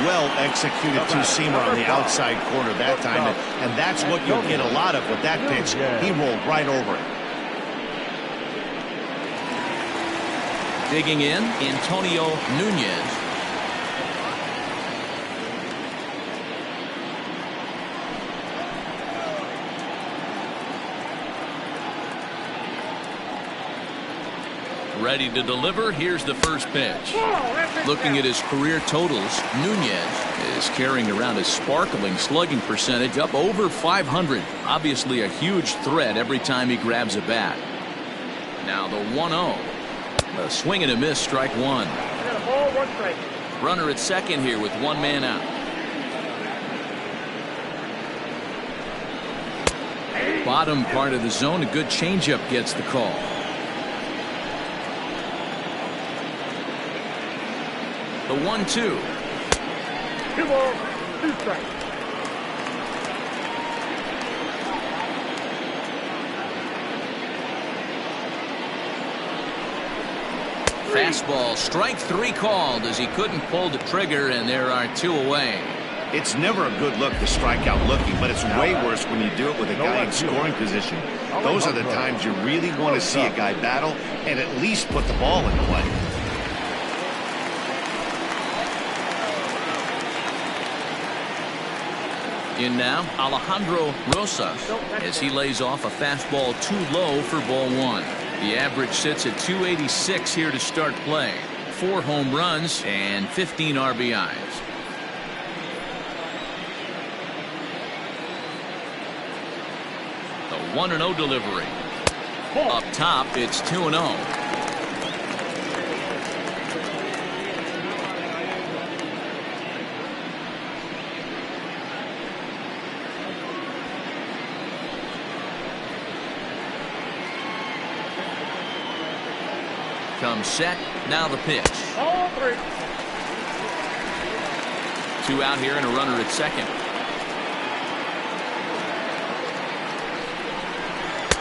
Well-executed two-seamer on the outside corner that time, and that's what you'll get a lot of with that pitch. He rolled right over it. Digging in, Antonio Nunez. Ready to deliver. Here's the first pitch. Looking at his career totals, Nunez is carrying around a sparkling slugging percentage up over 500. Obviously a huge threat every time he grabs a bat. Now the 1-0. A swing and a miss, strike one. Runner at second here with one man out. Bottom part of the zone, a good changeup gets the call. The 1-2. 2 balls, 2 strikes. Fastball, strike three called as he couldn't pull the trigger, and there are 2 away. It's never a good look to strike out looking, but it's way worse when you do it with a guy in scoring position. Those are the times you really want to see a guy battle and at least put the ball in play. In now, Alejandro Rosas as he lays off a fastball too low for ball one. The average sits at 286 here to start play. 4 home runs and 15 RBIs. The 1-0 delivery. Up top, it's 2-0. Comes set. Now the pitch. 2 out here and a runner at second.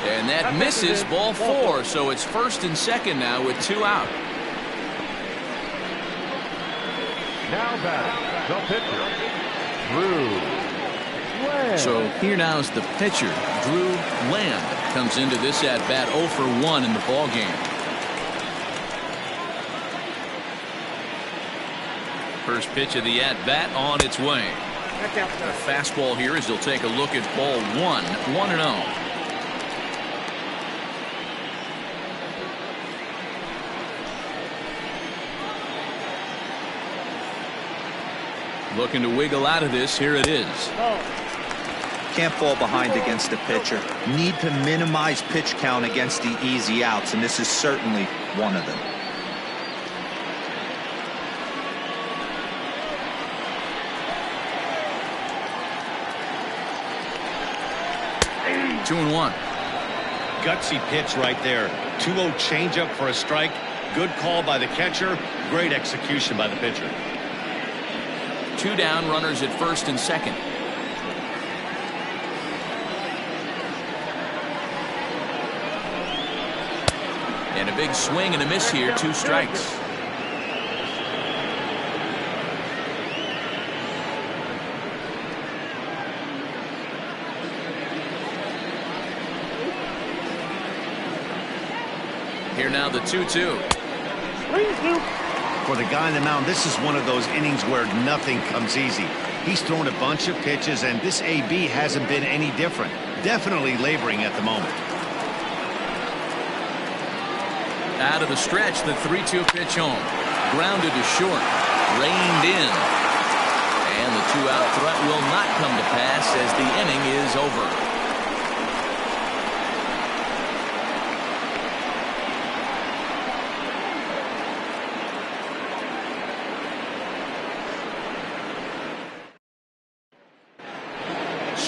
And that misses, ball 4. So it's first and second now with 2 out. Now batting, the pitcher, Drew Land. So here now is the pitcher, Drew Land. Comes into this at bat 0 for 1 in the ball game. First pitch of the at-bat on its way. A fastball here as he'll take a look at ball 1, 1-0. Looking to wiggle out of this. Here it is. Can't fall behind against the pitcher. Need to minimize pitch count against the easy outs, and this is certainly one of them. 2-1. Gutsy pitch right there. 2-0 changeup for a strike. Good call by the catcher. Great execution by the pitcher. 2 down, runners at first and second. And a big swing and a miss here. 2 strikes. Here now the 2-2. For the guy on the mound, this is one of those innings where nothing comes easy. He's thrown a bunch of pitches, and this AB hasn't been any different. Definitely laboring at the moment. Out of the stretch, the 3-2 pitch home. Grounded to short. Reined in. And the 2-out threat will not come to pass as the inning is over.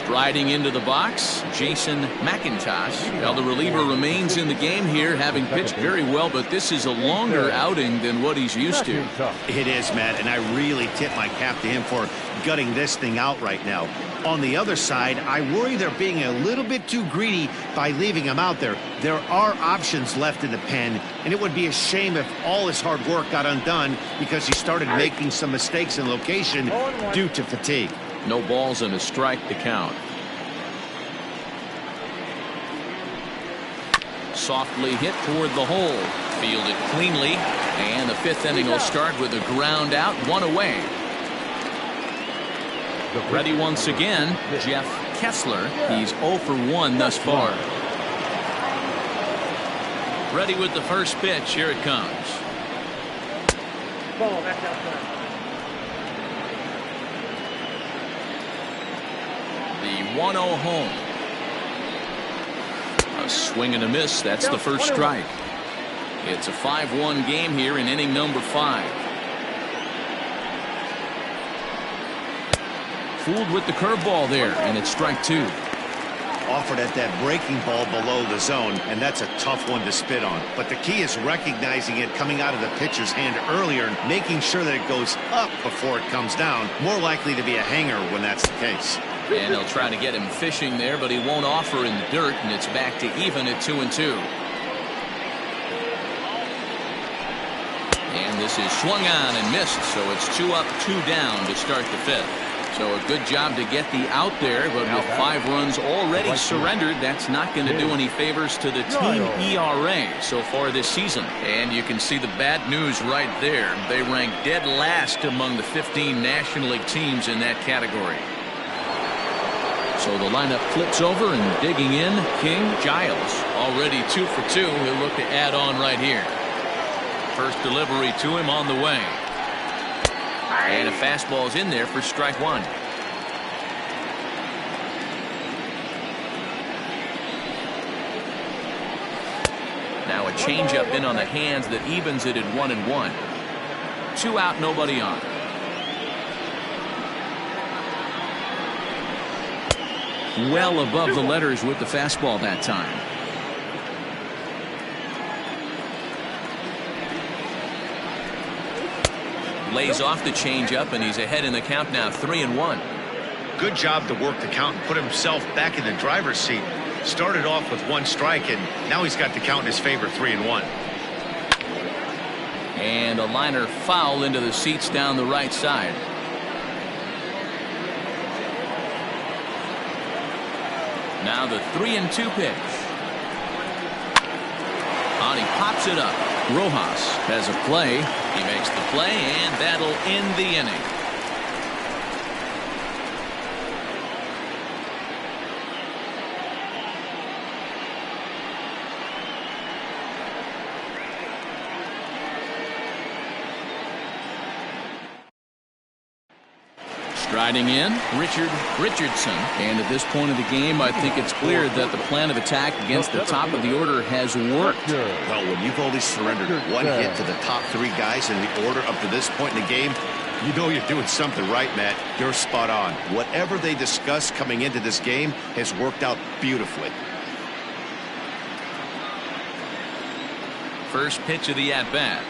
Striding into the box, Jason McIntosh. Well, the reliever remains in the game here, having pitched very well, but this is a longer outing than what he's used to. It is, Matt, and I really tip my cap to him for gutting this thing out right now. On the other side, I worry they're being a little bit too greedy by leaving him out there. There are options left in the pen, and it would be a shame if all his hard work got undone because he started making some mistakes in location due to fatigue. No balls and a strike to count. Softly hit toward the hole. Fielded cleanly. And the fifth inning will start with a ground out, one away. Ready once again, Jeff Kessler. He's 0 for 1 thus far. Ready with the first pitch. Here it comes. Ball back outside. The 1-0 home. A swing and a miss. That's the first strike. It's a 5-1 game here in inning number 5. Fooled with the curveball there, and it's strike 2. Offered at that breaking ball below the zone, and that's a tough one to spit on. But the key is recognizing it coming out of the pitcher's hand earlier and making sure that it goes up before it comes down. More likely to be a hanger when that's the case. And they'll try to get him fishing there, but he won't offer in the dirt, and it's back to even at 2-2. And this is swung on and missed, so it's 2 up, 2 down to start the 5th. So a good job to get the out there, but with 5 runs already surrendered, that's not going to do any favors to the team ERA so far this season. And you can see the bad news right there. They rank dead last among the 15 National League teams in that category. So the lineup flips over and digging in, King Giles. Already 2 for 2. He'll look to add on right here. First delivery to him on the way. And a fastball is in there for strike 1. Now a changeup in on the hands that evens it at 1-1. 2 out, nobody on. Well above the letters with the fastball that time. Lays off the changeup, and he's ahead in the count now, 3-1. Good job to work the count and put himself back in the driver's seat. Started off with 1 strike, and now he's got the count in his favor, 3-1. And a liner foul into the seats down the right side. Now the 3-2 pitch. And he pops it up. Rojas has a play. He makes the play, and that'll end the inning. Striding in, Richardson. And at this point of the game, I think it's clear that the plan of attack against the top of the order has worked. Well, when you've only surrendered 1 hit to the top 3 guys in the order up to this point in the game, you know you're doing something right, Matt. You're spot on. Whatever they discussed coming into this game has worked out beautifully. First pitch of the at-bat.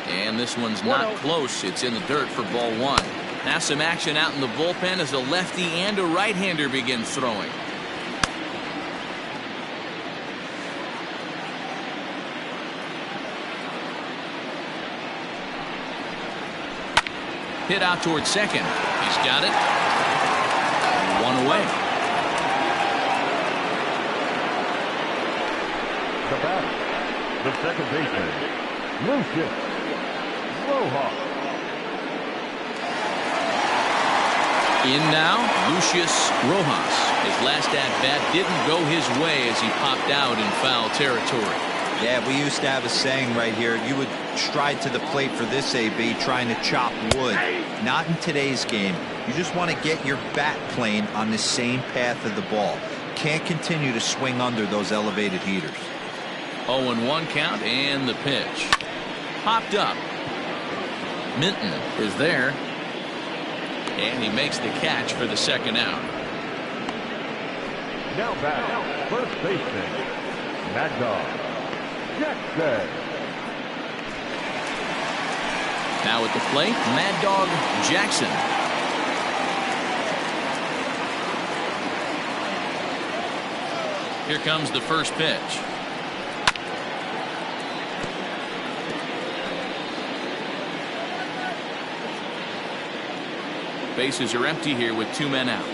And this one's not close. It's in the dirt for ball 1. Now some action out in the bullpen as a lefty and a right-hander begin throwing. Hit out towards second. He's got it. 1 away. The batter, the second baseman, Lucius Rojas. In now, Lucius Rojas. His last at-bat didn't go his way as he popped out in foul territory. Yeah, we used to have a saying right here. You would stride to the plate for this AB trying to chop wood. Not in today's game. You just want to get your bat plane on the same path of the ball. Can't continue to swing under those elevated heaters. 0-1 count, and the pitch. Popped up. Minton is there. And he makes the catch for the second out. Now back, first baseman, Mad Dog Jackson. Now at the plate, Mad Dog Jackson. Here comes the first pitch. Bases are empty here with 2 men out.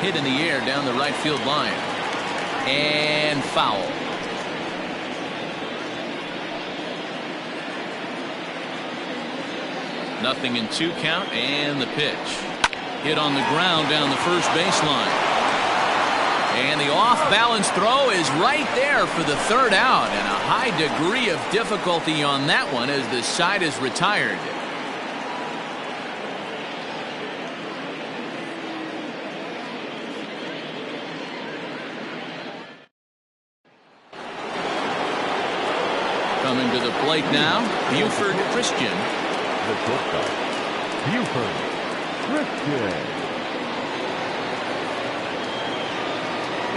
Hit in the air down the right field line. And foul. Nothing in 2 count, and the pitch. Hit on the ground down the first baseline. And the off-balance throw is right there for the 3rd out, and a high degree of difficulty on that one as the side is retired. Coming to the plate now, Buford Christian. The shortstop, Buford Christian.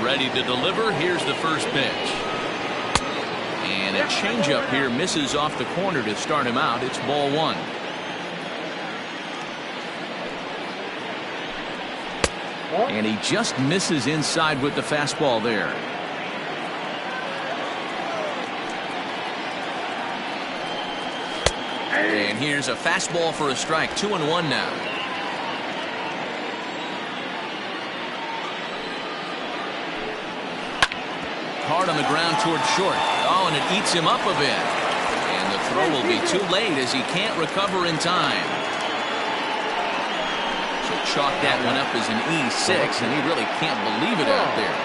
Ready to deliver. Here's the first pitch. And a changeup here misses off the corner to start him out. It's ball 1. And he just misses inside with the fastball there. And here's a fastball for a strike. 2-1 now. Hard on the ground towards short. Oh, and it eats him up a bit. And the throw will be too late as he can't recover in time. So chalk that one up as an E6, and he really can't believe it out there.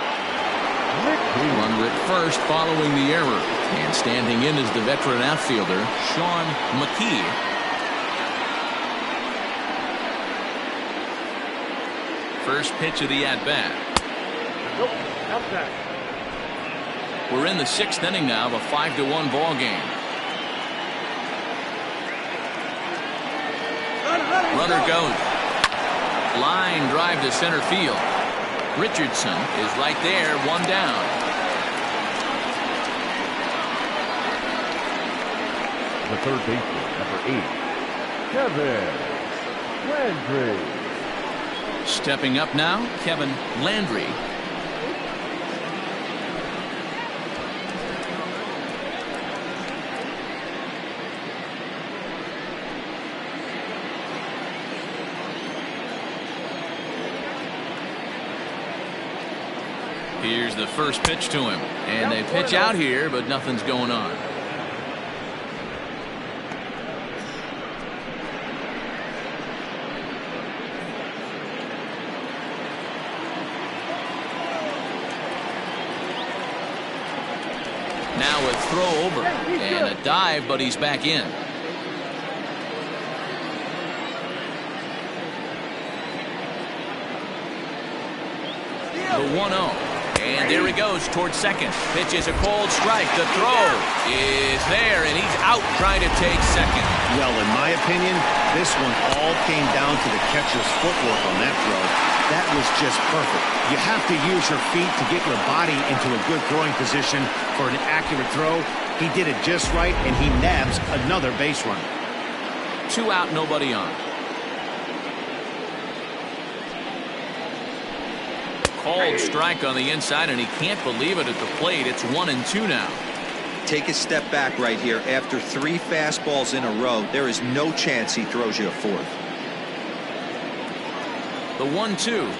Runner at first following the error. And standing in is the veteran outfielder, Sean McKee. First pitch of the at-bat. Nope, outside. We're in the 6th inning now of a 5-1 ball game. Runner goes. Line drive to center field. Richardson is right there, 1 down. The third baseman, number 8, Kevin Landry. Stepping up now, Kevin Landry. Here's the first pitch to him, and they pitch out here, but nothing's going on. Now a throw over and a dive, but he's back in. The 1-0. And there he goes towards second. Pitch is a cold strike. The throw is there, and he's out trying to take second. Well, in my opinion, this one all came down to the catcher's footwork on that throw. That was just perfect. You have to use your feet to get your body into a good throwing position for an accurate throw. He did it just right, and he nabs another base runner. 2 out, nobody on. Cold strike on the inside, and he can't believe it at the plate. It's 1-2 now. Take a step back right here. After 3 fastballs in a row, there is no chance he throws you a 4th. The 1-2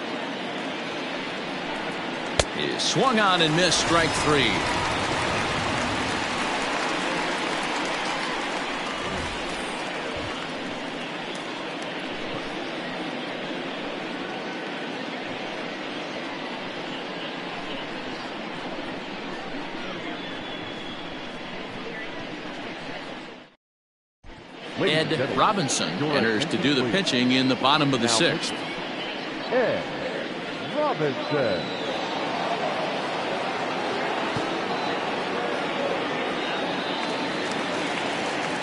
is swung on and missed. Strike 3. Ed Robinson enters to do the pitching in the bottom of the 6th. Ed Robinson.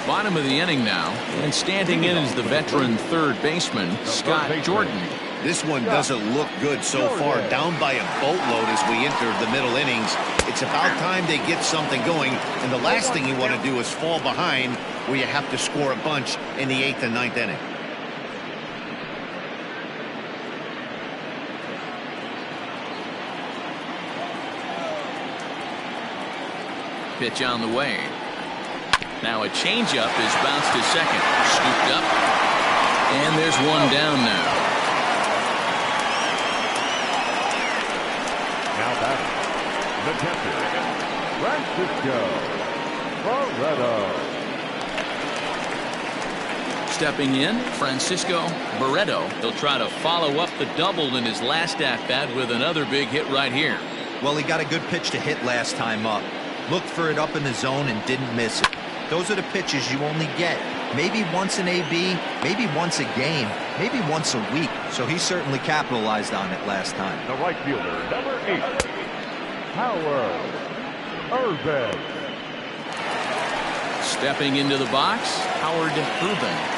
Bottom of the inning now, and standing in is the veteran third baseman, Scott Jordan. This one doesn't look good so far. Down by a boatload as we enter the middle innings. It's about time they get something going. And the last thing you want to do is fall behind where you have to score a bunch in the 8th and 9th inning. Pitch on the way. Now a changeup is bounced to second. Scooped up. And there's one down now. Now batting, the catcher, Francisco Barreto. Stepping in, Francisco Barreto. He'll try to follow up the double in his last at-bat with another big hit right here. Well, he got a good pitch to hit last time up. Looked for it up in the zone and didn't miss it. Those are the pitches you only get. Maybe once an AB, maybe once a game, maybe once a week. So he certainly capitalized on it last time. The right fielder, number 8, Howard Urban. Stepping into the box, Howard Urban.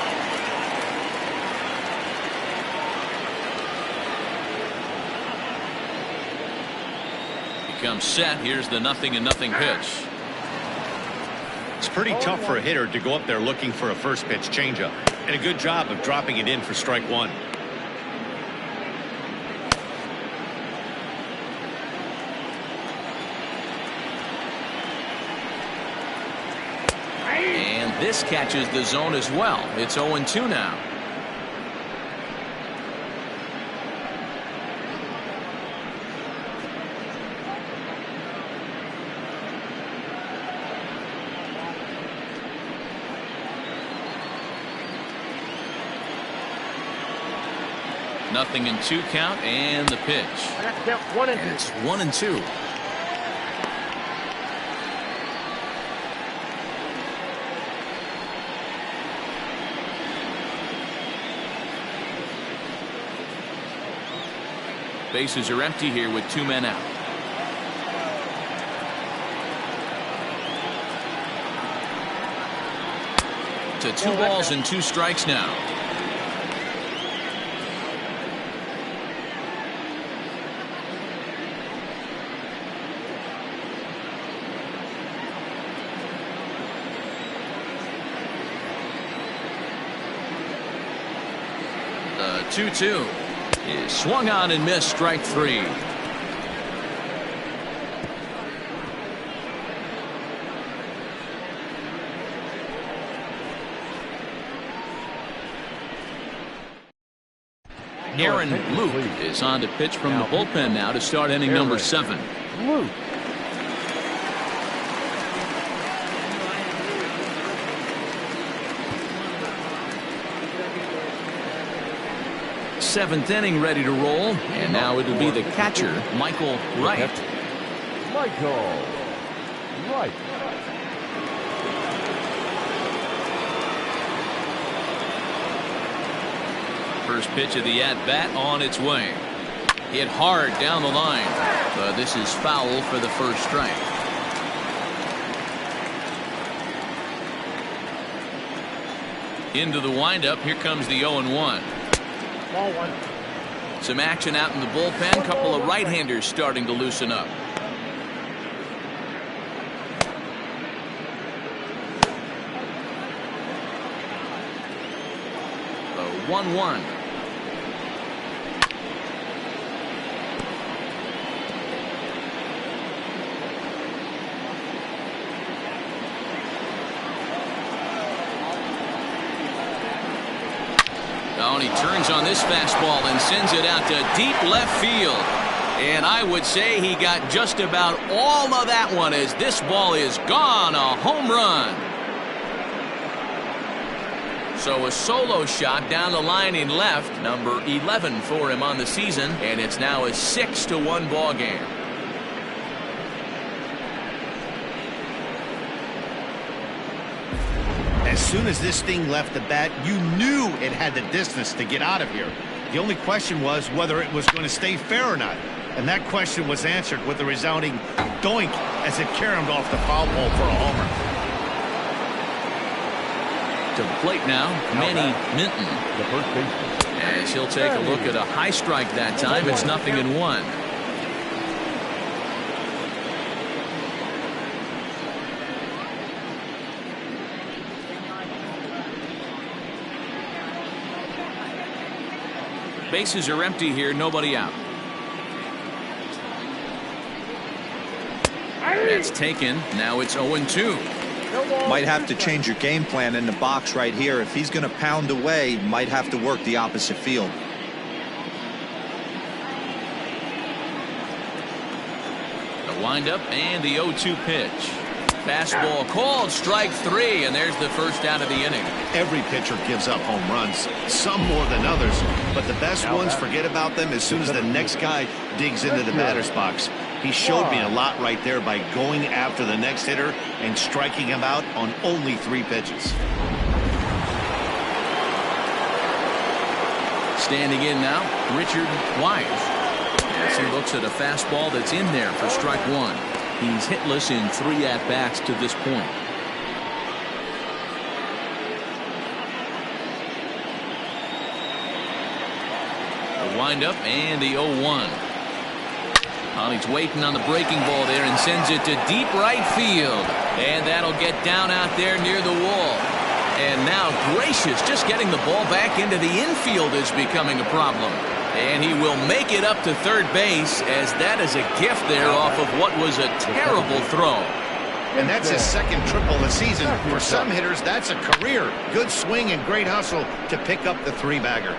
Comes set. Here's the 0-0 pitch. It's pretty tough for a hitter to go up there looking for a first pitch changeup, and a good job of dropping it in for strike one. And this catches the zone as well. It's 0-2 now. Nothing in 2 count, and the pitch. And it's 1-2. Bases are empty here with 2 men out. To 2 balls and 2 strikes now. The 2-2 is swung on and missed. Strike 3. Aaron Luke is on to pitch from the bullpen now to start inning number 7. Luke. Seventh inning ready to roll, and now it will be the catcher, Michael Wright. Michael Wright. First pitch of the at-bat on its way. Hit hard down the line, but this is foul for the first strike. Into the windup, here comes the 0-1. Ball 1. Some action out in the bullpen. Couple of right-handers starting to loosen up. The 1-1. Oh, and he turns on this fastball and sends it out to deep left field. And I would say he got just about all of that one as this ball is gone. A home run. So a solo shot down the line in left, number 11 for him on the season, and it's now a 6-1 ball game. As soon as this thing left the bat, you knew it had the distance to get out of here. The only question was whether it was going to stay fair or not. And that question was answered with a resounding doink as it caromed off the foul pole for a homer. To the plate now, Manny Minton. The first baseman. as he'll take a look at a high strike that time. It's 0-1. Bases are empty here, nobody out. That's taken. Now it's 0-2. Might have to change your game plan in the box right here. If he's going to pound away, might have to work the opposite field. The windup and the 0-2 pitch. Fastball called, strike 3, and there's the first out of the inning. Every pitcher gives up home runs, some more than others, but the best ones forget about them as soon as the next guy digs into the batter's box. He showed me a lot right there by going after the next hitter and striking him out on only 3 pitches. Standing in now, Richard Wise, as he looks at a fastball that's in there for strike 1. He's hitless in 3 at-bats to this point. The windup and the 0-1. Well, he's waiting on the breaking ball there and sends it to deep right field. And that'll get down out there near the wall. And now, gracious, just getting the ball back into the infield is becoming a problem. And he will make it up to third base, as that is a gift there off of what was a terrible throw. And that's his second triple this season. For some hitters, that's a career. Good swing and great hustle to pick up the 3-bagger.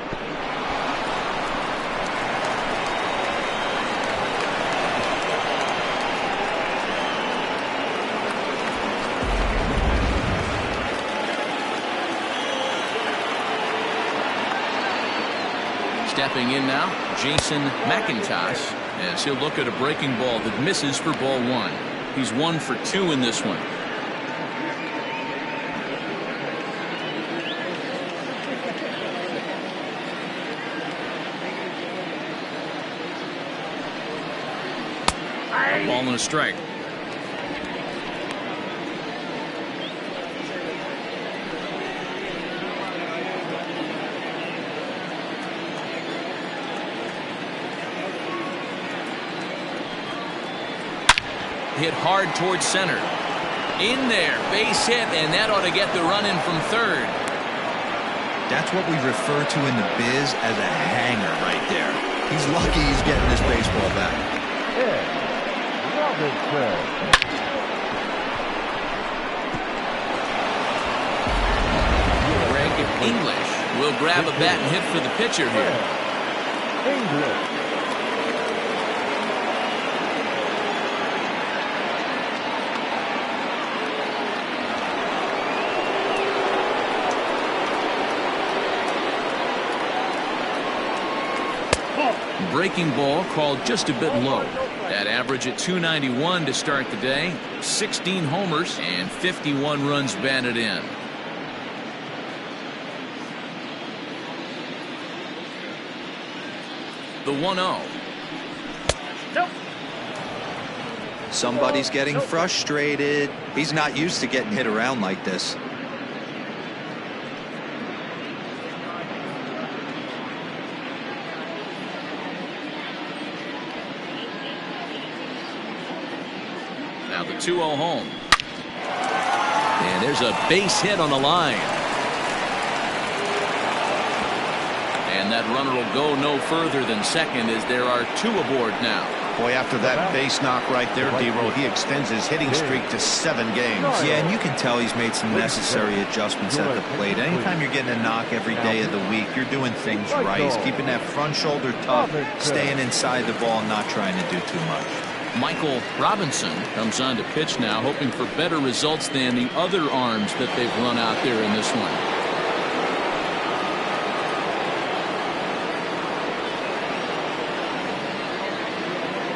Stepping in now, Jason McIntosh, as he'll look at a breaking ball that misses for ball 1. He's 1 for 2 in this one. A ball and a strike. Hit hard towards center. In there, base hit, and that ought to get the run in from third. That's what we refer to in the biz as a hanger right there. He's lucky he's getting this baseball back. Greg English will grab a bat and hit for the pitcher here. English. Breaking ball called just a bit low. That average at 291 to start the day. 16 homers and 51 runs batted in. The 1-0. Somebody's getting frustrated. He's not used to getting hit around like this. Now the 2-0 home. And there's a base hit on the line. And that runner will go no further than second, as there are 2 aboard now. Boy, after that base knock right there, D-Roll, he extends his hitting streak to 7 games. Yeah, and you can tell he's made some necessary adjustments at the plate. Anytime you're getting a knock every day of the week, you're doing things right. He's keeping that front shoulder tough, staying inside the ball, and not trying to do too much. Michael Robinson comes on to pitch now, hoping for better results than the other arms that they've run out there in this one.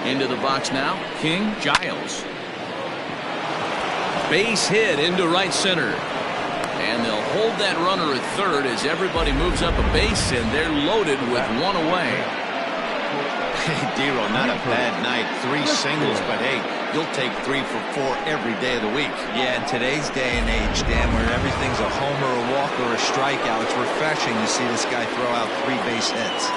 Into the box now, King Giles. Base hit into right center. And they'll hold that runner at third as everybody moves up a base, and they're loaded with 1 away. Hey, D-Roll, not a bad night. 3 singles, but hey, you'll take 3 for 4 every day of the week. Yeah, in today's day and age, Dan, where everything's a homer, a walk, or a strikeout, it's refreshing to see this guy throw out 3 base hits.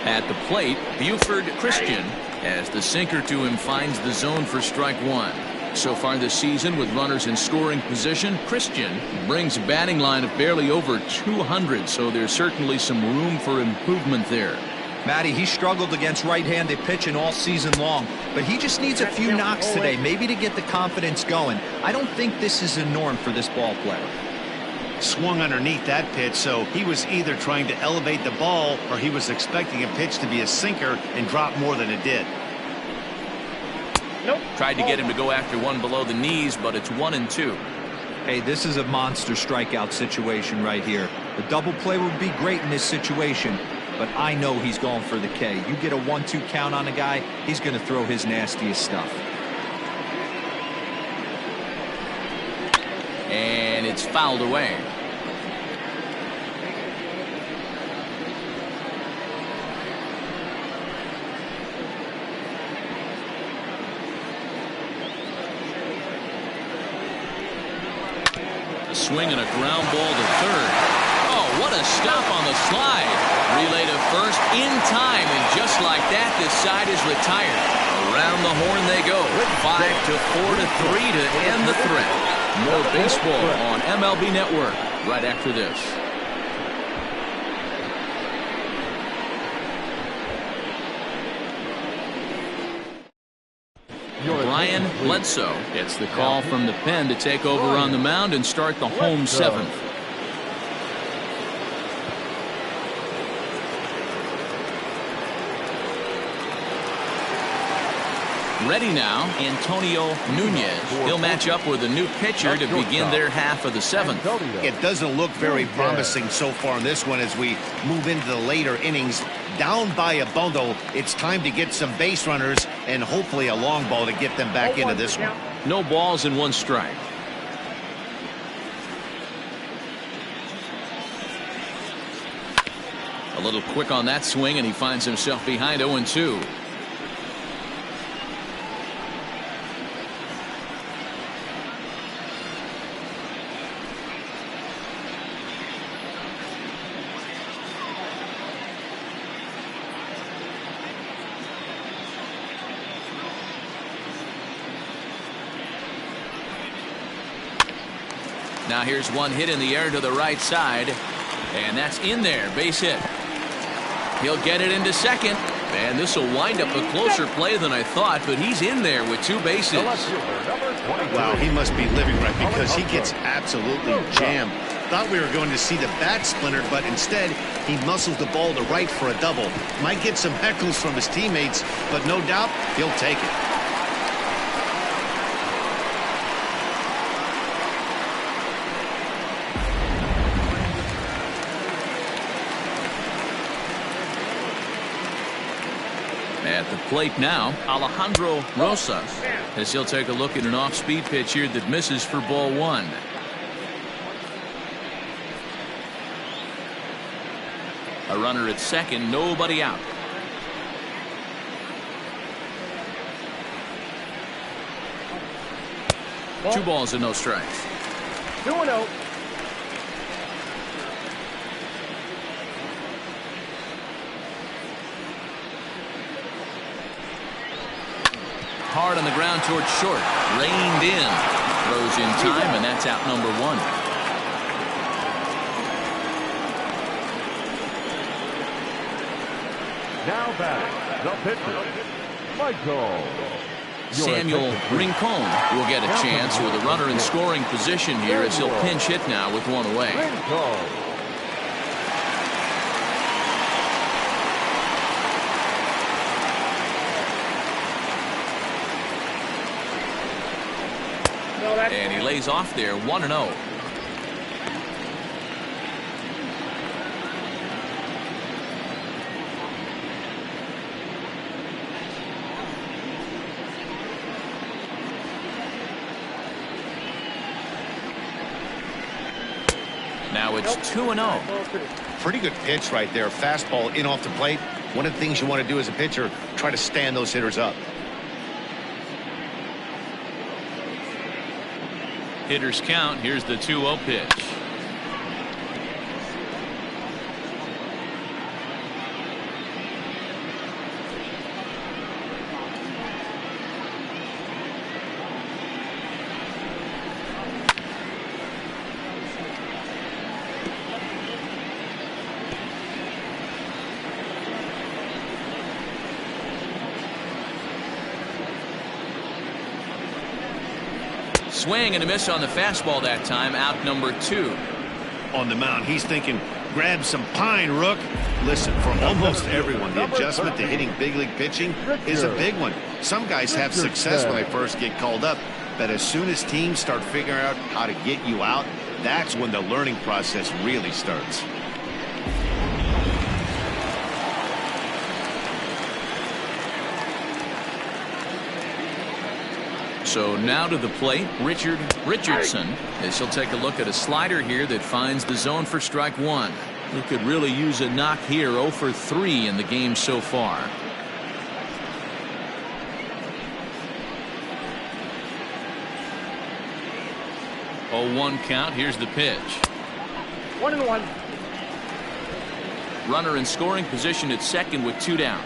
At the plate, Buford Christian, as the sinker to him finds the zone for strike 1. So far this season, with runners in scoring position, Christian brings a batting line of barely over 200, so there's certainly some room for improvement there. Matty, he struggled against right-handed pitching all season long, but he just needs a few knocks today, maybe to get the confidence going. I don't think this is a norm for this ball player. Swung underneath that pitch, so he was either trying to elevate the ball or he was expecting a pitch to be a sinker and drop more than it did. Nope. Tried to get him to go after one below the knees, but it's 1-2. Hey, this is a monster strikeout situation right here. The double play would be great in this situation, but I know he's going for the K. You get a 1-2 count on a guy, he's going to throw his nastiest stuff. And it's fouled away. A swing and a ground ball to third. Oh, what a stop on the slide. Relay to first in time, and just like that, this side is retired. Around the horn they go. 5-4-3 to end the threat. More baseball on MLB Network right after this. Brian Bledsoe gets the call from the pen to take over on the mound and start the home 7th. Ready now, Antonio Nunez. He'll match up with a new pitcher to begin their half of the 7th. It doesn't look very promising so far in this one as we move into the later innings. Down by a bundle, it's time to get some base runners and hopefully a long ball to get them back into this one. No balls and 1 strike. A little quick on that swing, and he finds himself behind 0-2. Now here's one hit in the air to the right side, and that's in there. Base hit. He'll get it into second, and this will wind up a closer play than I thought, but he's in there with 2 bases. Wow, he must be living right because he gets absolutely jammed. Thought we were going to see the bat splintered, but instead he muscles the ball to right for a double. Might get some heckles from his teammates, but no doubt he'll take it. At the plate now, Alejandro Rosas, as he'll take a look at an off-speed pitch here that misses for ball 1. A runner at second, nobody out. Two balls and no strikes. 2-0. Hard on the ground towards short. Reined in. Throws in time, and that's out number 1. Now batting, the pitcher, Michael. Samuel Rincon will get a chance with a runner in scoring position here as he'll pinch hit now with 1 away. And he lays off there 1-0. Now it's 2-0. Pretty good pitch right there. Fastball in off the plate. One of the things you want to do as a pitcher, try to stand those hitters up. Hitters count. Here's the 2-0 pitch. Swing and a miss on the fastball that time. Out number 2. On the mound, he's thinking, grab some pine, Rook. Listen, for almost everyone, the adjustment to hitting big league pitching is a big one. Some guys have success when they first get called up, but as soon as teams start figuring out how to get you out, that's when the learning process really starts. So now to the plate, Richardson, as he'll take a look at a slider here that finds the zone for strike 1. He could really use a knock here. 0 for 3 in the game so far. Oh, 1 count. Here's the pitch. 1-1. Runner in scoring position at second with 2 down.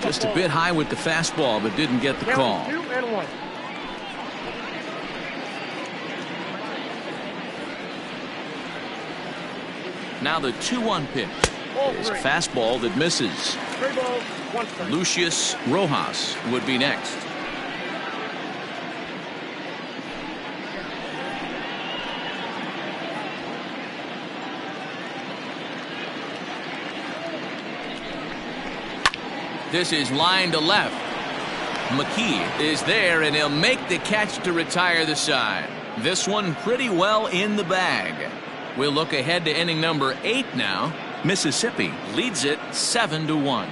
Just a bit high with the fastball, but didn't get the call. 2-1. Now the 2-1 pitch is a fastball that misses. 3 balls, 1 strike. Lucius Rojas would be next. This is line to left. McKee is there, and he'll make the catch to retire the side. This one pretty well in the bag. We'll look ahead to inning number 8 now. Mississippi leads it 7-1.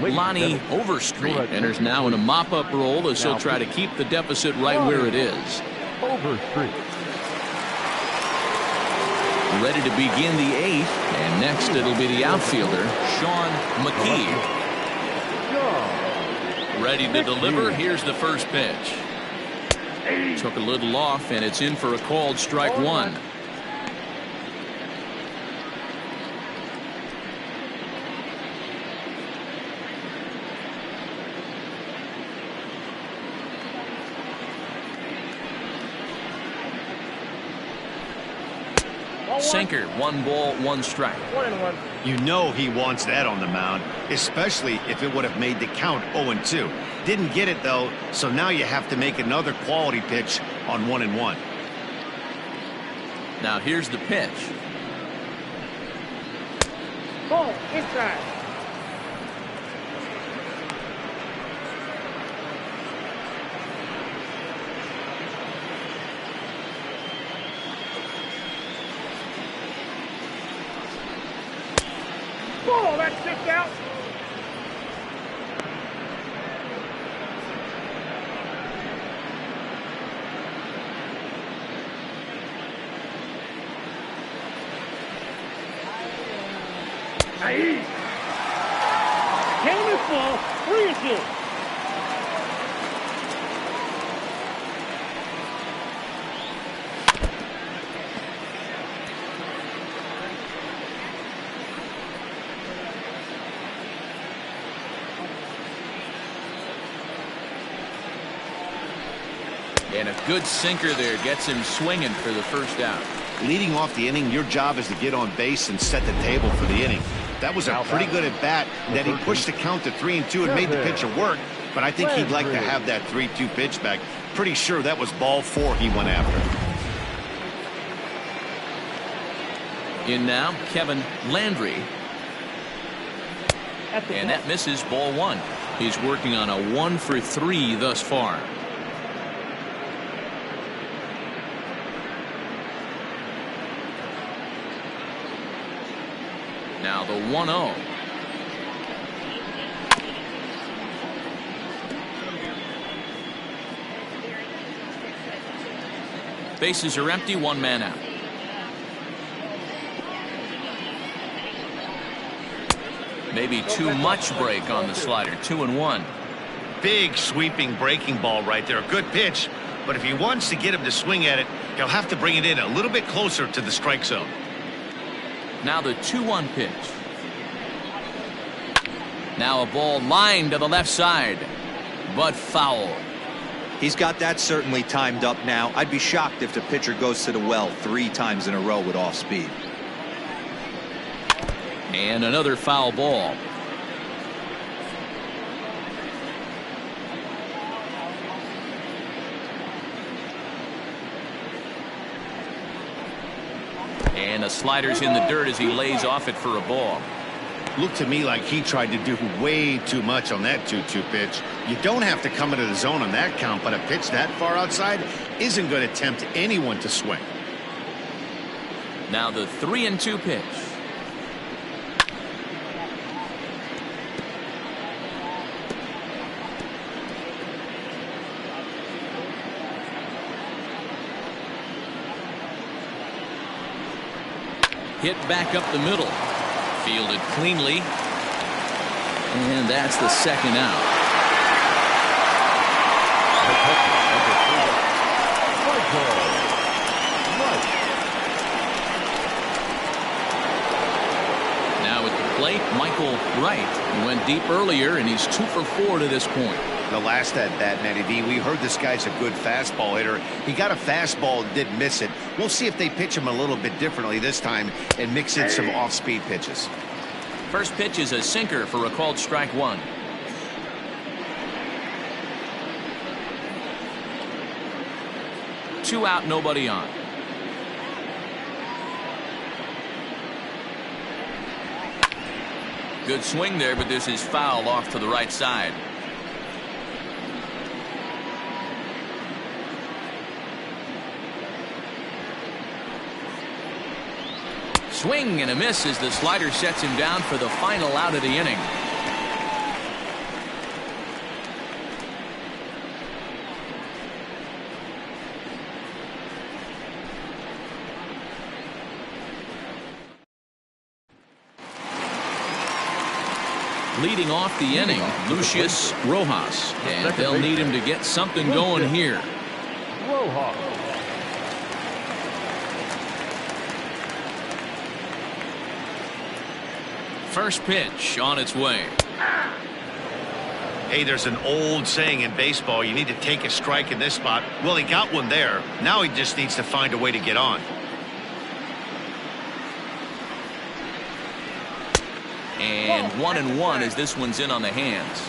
Lonnie Overstreet enters now in a mop-up role as he'll try to keep the deficit right where it is. Overstreet. Ready to begin the 8th, and next it'll be the outfielder, Sean McKee. Ready to deliver. Here's the first pitch. Took a little off, and it's in for a called strike 1. Sinker, 1 ball, 1 strike. 1-1. You know he wants that on the mound, especially if it would have made the count 0-2. Didn't get it, though, so now you have to make another quality pitch on 1-1. Now here's the pitch. Ball, inside. Ball, that's 6 out. Nice. Count is full. 3-2. And a good sinker there gets him swinging for the first out. Leading off the inning, your job is to get on base and set the table for the inning. That was a pretty good at bat that he pushed the count to 3-2 and made the pitcher work, but I think he'd like to have that 3-2 pitch back. Pretty sure that was ball 4 he went after. In now, Kevin Landry. And that misses, ball 1. He's working on a 1 for 3 thus far. Now the 1-0. Bases are empty, one man out. Maybe too much break on the slider. 2-1. Big sweeping breaking ball right there. A good pitch, but if he wants to get him to swing at it, he'll have to bring it in a little bit closer to the strike zone. Now the 2-1 pitch. Now a ball lined to the left side, but foul. He's got that certainly timed up now. I'd be shocked if the pitcher goes to the well 3 times in a row with off speed. And another foul ball. And the slider's in the dirt as he lays off it for a ball. Looked to me like he tried to do way too much on that 2-2 pitch. You don't have to come into the zone on that count, but a pitch that far outside isn't going to tempt anyone to swing. Now the 3-2 pitch. Hit back up the middle. Fielded cleanly. And that's the second out. Now at the plate, Michael Wright. He went deep earlier, and he's 2 for 4 to this point. The last at bat, Matty V, we heard this guy's a good fastball hitter. He got a fastball and did miss it. We'll see if they pitch him a little bit differently this time and mix in some off-speed pitches. First pitch is a sinker for a called strike 1. Two out, nobody on. Good swing there, but this is foul off to the right side. Swing and a miss as the slider sets him down for the final out of the inning. Leading off the inning, Lucius Rojas, and they'll need him to get something going here. Rojas. First pitch on its way. Hey, there's an old saying in baseball, you need to take a strike in this spot. Well, he got one there. Now he just needs to find a way to get on. And 1-1 as this one's in on the hands.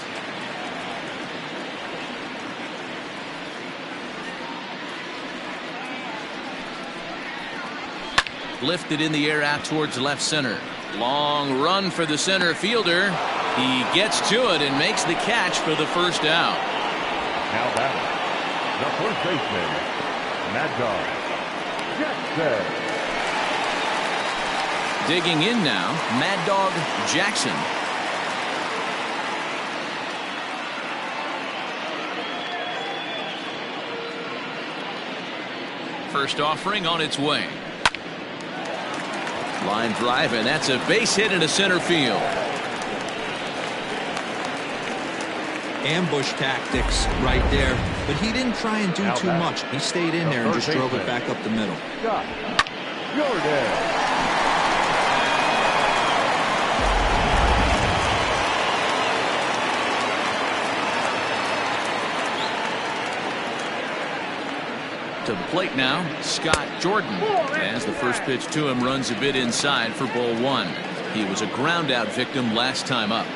Lifted in the air out towards left center. Long run for the center fielder. He gets to it and makes the catch for the first out. Now batting, the first baseman, Mad Dog Jackson. Digging in now, Mad Dog Jackson. First offering on its way. Line drive, and that's a base hit into center field. Ambush tactics right there, but he didn't try and do too much. He stayed in there and just drove it back up the middle. Scott Jordan. To the plate now, Scott Jordan, as the first pitch to him runs a bit inside for ball 1. He was a ground out victim last time up.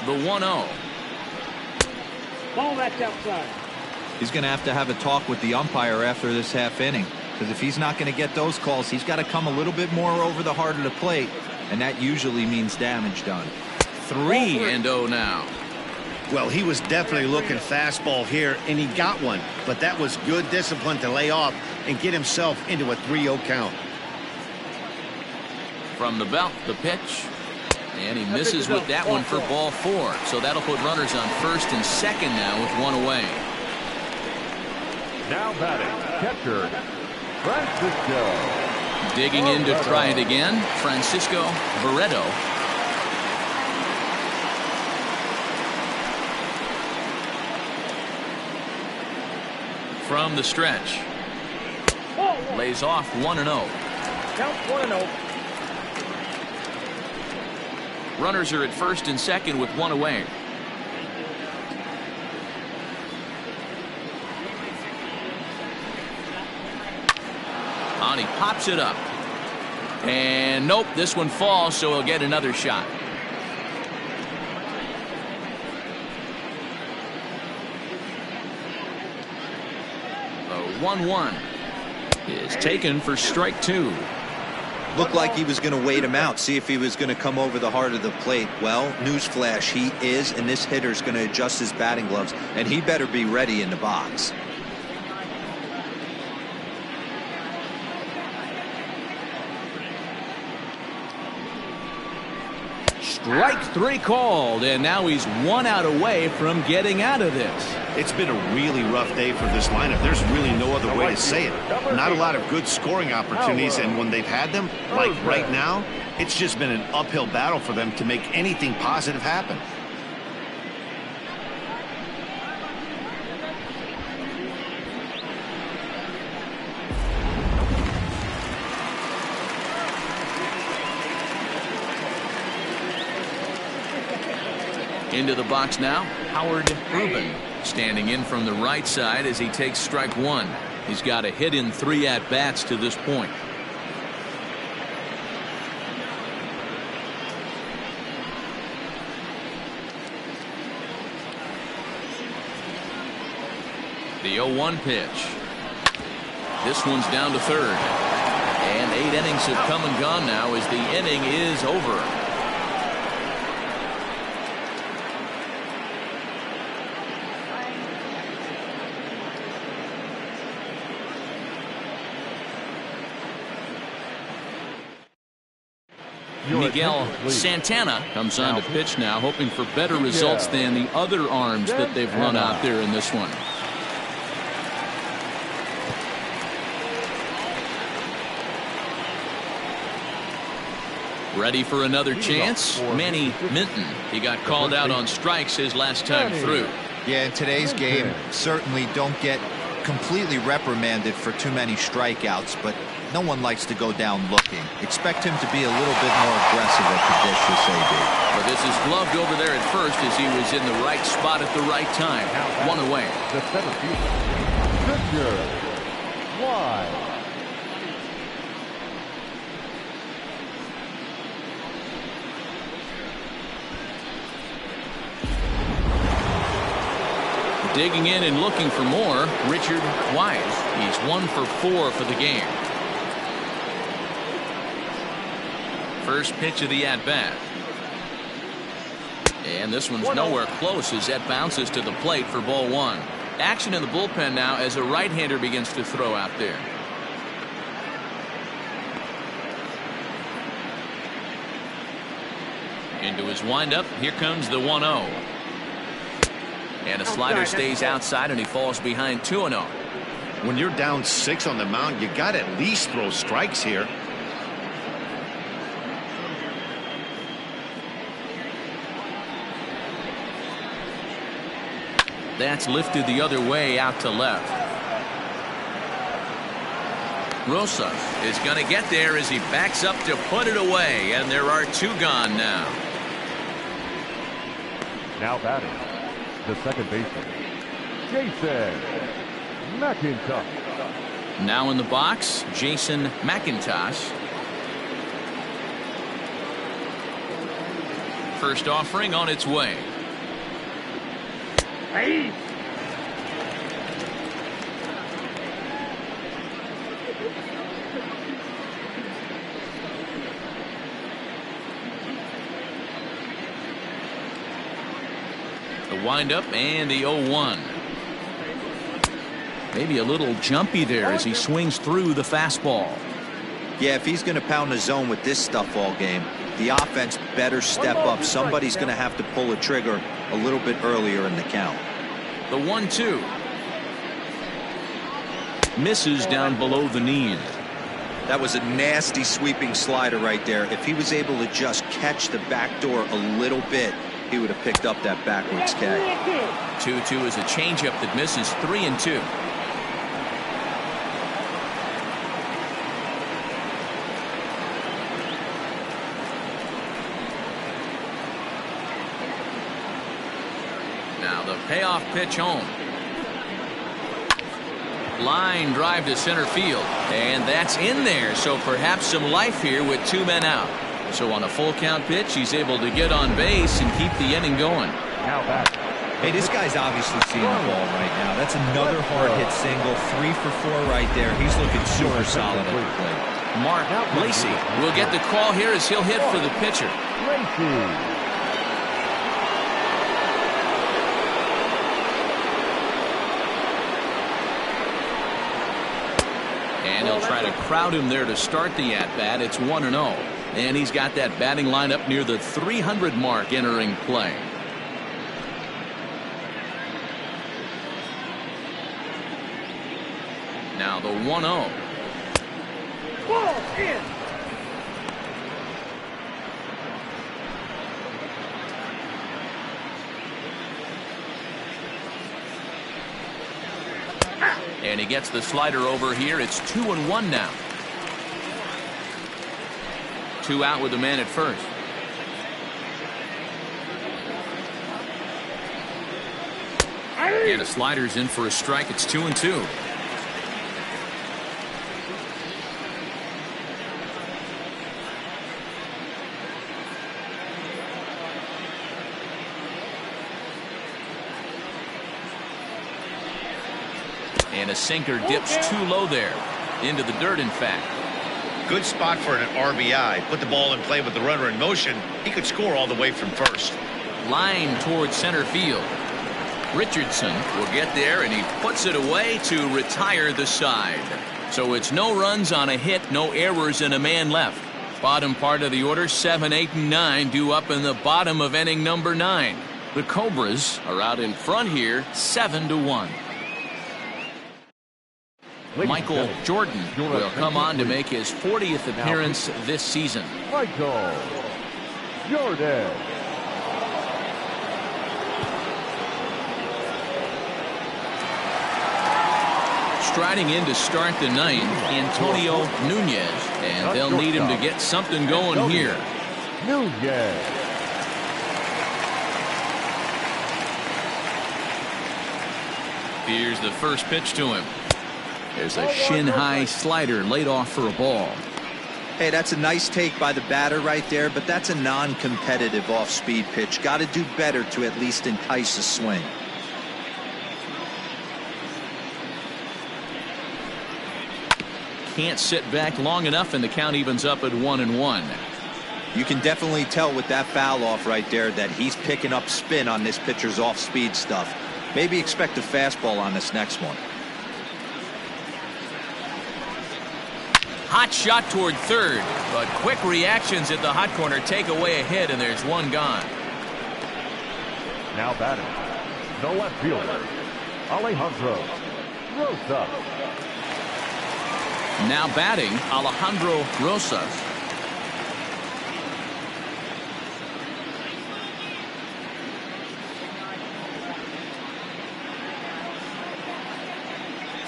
The 1-0. Ball that's outside. He's going to have a talk with the umpire after this half inning, because if he's not going to get those calls, he's got to come a little bit more over the heart of the plate. And that usually means damage done. 3-0 now. Well, he was definitely looking fastball here, and he got one. But that was good discipline to lay off and get himself into a 3-0 count. From the belt, the pitch. And he misses with that one for ball 4. So that'll put runners on first and second now with one away. Now batting, catcher, Francisco. Digging in to try it again, Francisco Barreto. From the stretch. Lays off 1-0. Count 1-0. Runners are at first and second with one away. On, he pops it up. And nope, this one falls, so he'll get another shot. The 1-1 is taken for strike 2. Looked like he was going to wait him out, see if he was going to come over the heart of the plate. Well, newsflash, he is, and this hitter's going to adjust his batting gloves, and he better be ready in the box. Strike 3 called, and now he's 1 out away from getting out of this. It's been a really rough day for this lineup. There's really no other way to say it. Not a lot of good scoring opportunities, and when they've had them, like right now, it's just been an uphill battle for them to make anything positive happen. Into the box now, Howard Rubin standing in from the right side as he takes strike 1. He's got a hit in 3 at-bats to this point. The 0-1 pitch. This one's down to third. And 8 innings have come and gone now as the inning is over. Miguel Santana comes on to pitch now, hoping for better results than the other arms that they've run out there in this one. Ready for another chance? Manny Minton. He got called out on strikes his last time through. Yeah, in today's game, certainly don't get completely reprimanded for too many strikeouts, but no one likes to go down looking. Expect him to be a little bit more aggressive at the dish this AB. But this is gloved over there at first as he was in the right spot at the right time. 1 away. The 7th pitcher, wide. Digging in and looking for more, Richard Wise. He's 1 for 4 for the game. First pitch of the at-bat. And this one's nowhere close as that bounces to the plate for ball 1. Action in the bullpen now as a right-hander begins to throw out there. Into his windup. Here comes the 1-0. And a slider stays outside and he falls behind 2-0. When you're down 6 on the mound, you got to at least throw strikes here. That's lifted the other way out to left. Rosa is going to get there as he backs up to put it away, and there are 2 gone now. Now batting, the second baseman, Jason McIntosh. Now in the box, Jason McIntosh. First offering on its way. Hey. The windup and the 0-1. Maybe a little jumpy there as he swings through the fastball. Yeah, if he's going to pound the zone with this stuff all game, The offense better step up. Somebody's going to have to pull a trigger a little bit earlier in the count. The 1-2. Misses down below the knees. That was a nasty sweeping slider right there. If he was able to just catch the back door a little bit, he would have picked up that backwards K. 2-2 is a changeup that misses. 3-2. Now the payoff pitch home. Line drive to center field, and that's in there, so perhaps some life here with 2 men out. So on a full count pitch, he's able to get on base and keep the inning going. Now back. Hey, this guy's obviously seeing the ball right now. That's another hard hit single. 3 for 4 right there. He's looking super solid at the plate. Mark Lacey will get the call here as he'll hit for the pitcher. Lacey. And he'll try to crowd him there to start the at-bat. It's 1-0. And he's got that batting line up near the 300 mark entering play. Now the 1-0. Ball in. And he gets the slider over here. It's 2-1 now. 2 out with the man at first. And a slider's in for a strike. It's 2-2. And a sinker dips too low there. Into the dirt, in fact. Good spot for an RBI. Put the ball in play with the runner in motion. He could score all the way from first. Line towards center field. Richardson will get there, and he puts it away to retire the side. So it's no runs on a hit, no errors, and a man left. Bottom part of the order, 7, 8, and 9 due up in the bottom of inning number 9. The Cobras are out in front here, 7-1. Michael Jordan will come on to make his 40th appearance this season. Michael Jordan. Striding in to start the ninth, Antonio Nunez, and they'll need him to get something going here. Nunez. Here's the first pitch to him. There's a shin-high slider laid off for a ball. Hey, that's a nice take by the batter right there, but that's a non-competitive off-speed pitch. Got to do better to at least entice a swing. Can't sit back long enough, and the count evens up at 1-1. You can definitely tell with that foul off right there that he's picking up spin on this pitcher's off-speed stuff. Maybe expect a fastball on this next one. Hot shot toward third, but quick reactions at the hot corner take away a hit, and there's one gone. Now batting, the left fielder, Alejandro Rosas. Now batting, Alejandro Rosas.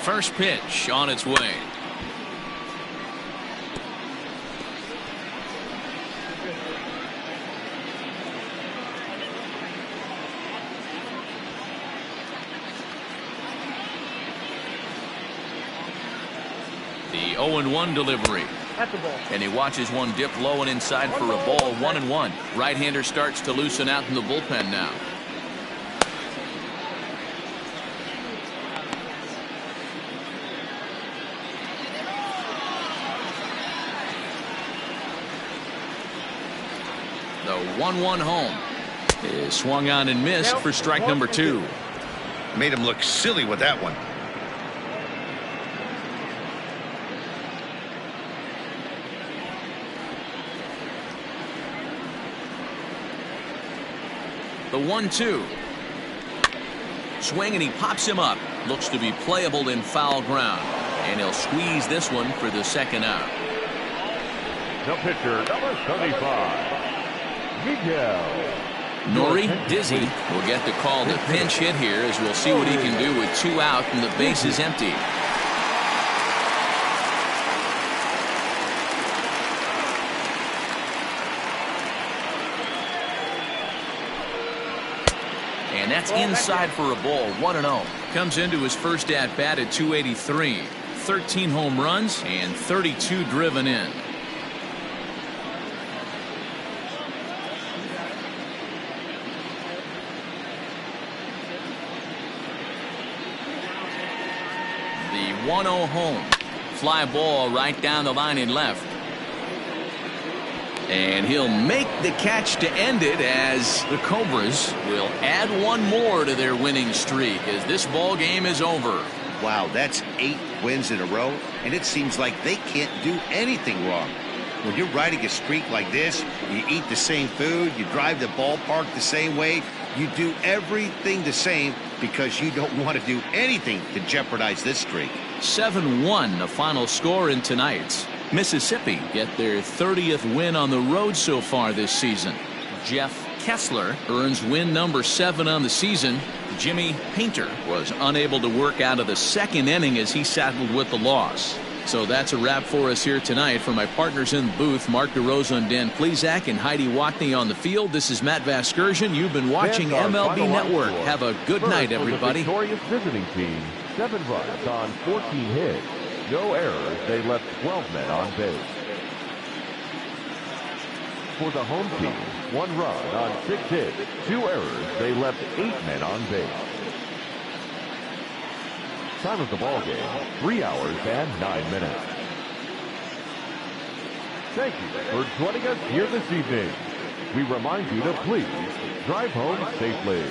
First pitch on its way. The 0-1 delivery. At the ball. And he watches one dip low and inside for a ball. 1-1. Right-hander starts to loosen out in the bullpen now. The 1-1 home is swung on and missed for strike number 2. Made him look silly with that one. The 1-2. Swing, and he pops him up. Looks to be playable in foul ground. And he'll squeeze this one for the second out. The pitcher, number 35, Miguel. Nori Dizzy will get the call to pinch hit here, as we'll see what he can do with 2 out and the base is empty. And that's inside for a ball, 1-0. Comes into his first at-bat at 283. 13 home runs and 32 driven in. The 1-0 home. Fly ball right down the line in left. And he'll make the catch to end it, as the Cobras will add one more to their winning streak as this ball game is over. Wow, that's 8 wins in a row, and it seems like they can't do anything wrong. When you're riding a streak like this, you eat the same food, you drive the ballpark the same way, you do everything the same because you don't want to do anything to jeopardize this streak. 7-1 the final score in tonight's. Mississippi get their 30th win on the road so far this season. Jeff Kessler earns win number 7 on the season. Jimmy Painter was unable to work out of the second inning as he settled with the loss. So that's a wrap for us here tonight. For my partners in the booth, Mark DeRosa and Dan Plesac, and Heidi Watney on the field, this is Matt Vasgersian. You've been watching MLB Network. Have a good night, everybody. For the victorious visiting team, 7 runs on 14 hits. No errors. They left 12 men on base. For the home team, 1 run on 6 hits, 2 errors. They left 8 men on base. Time of the ball game, 3 hours and 9 minutes. Thank you for joining us here this evening. We remind you to please drive home safely.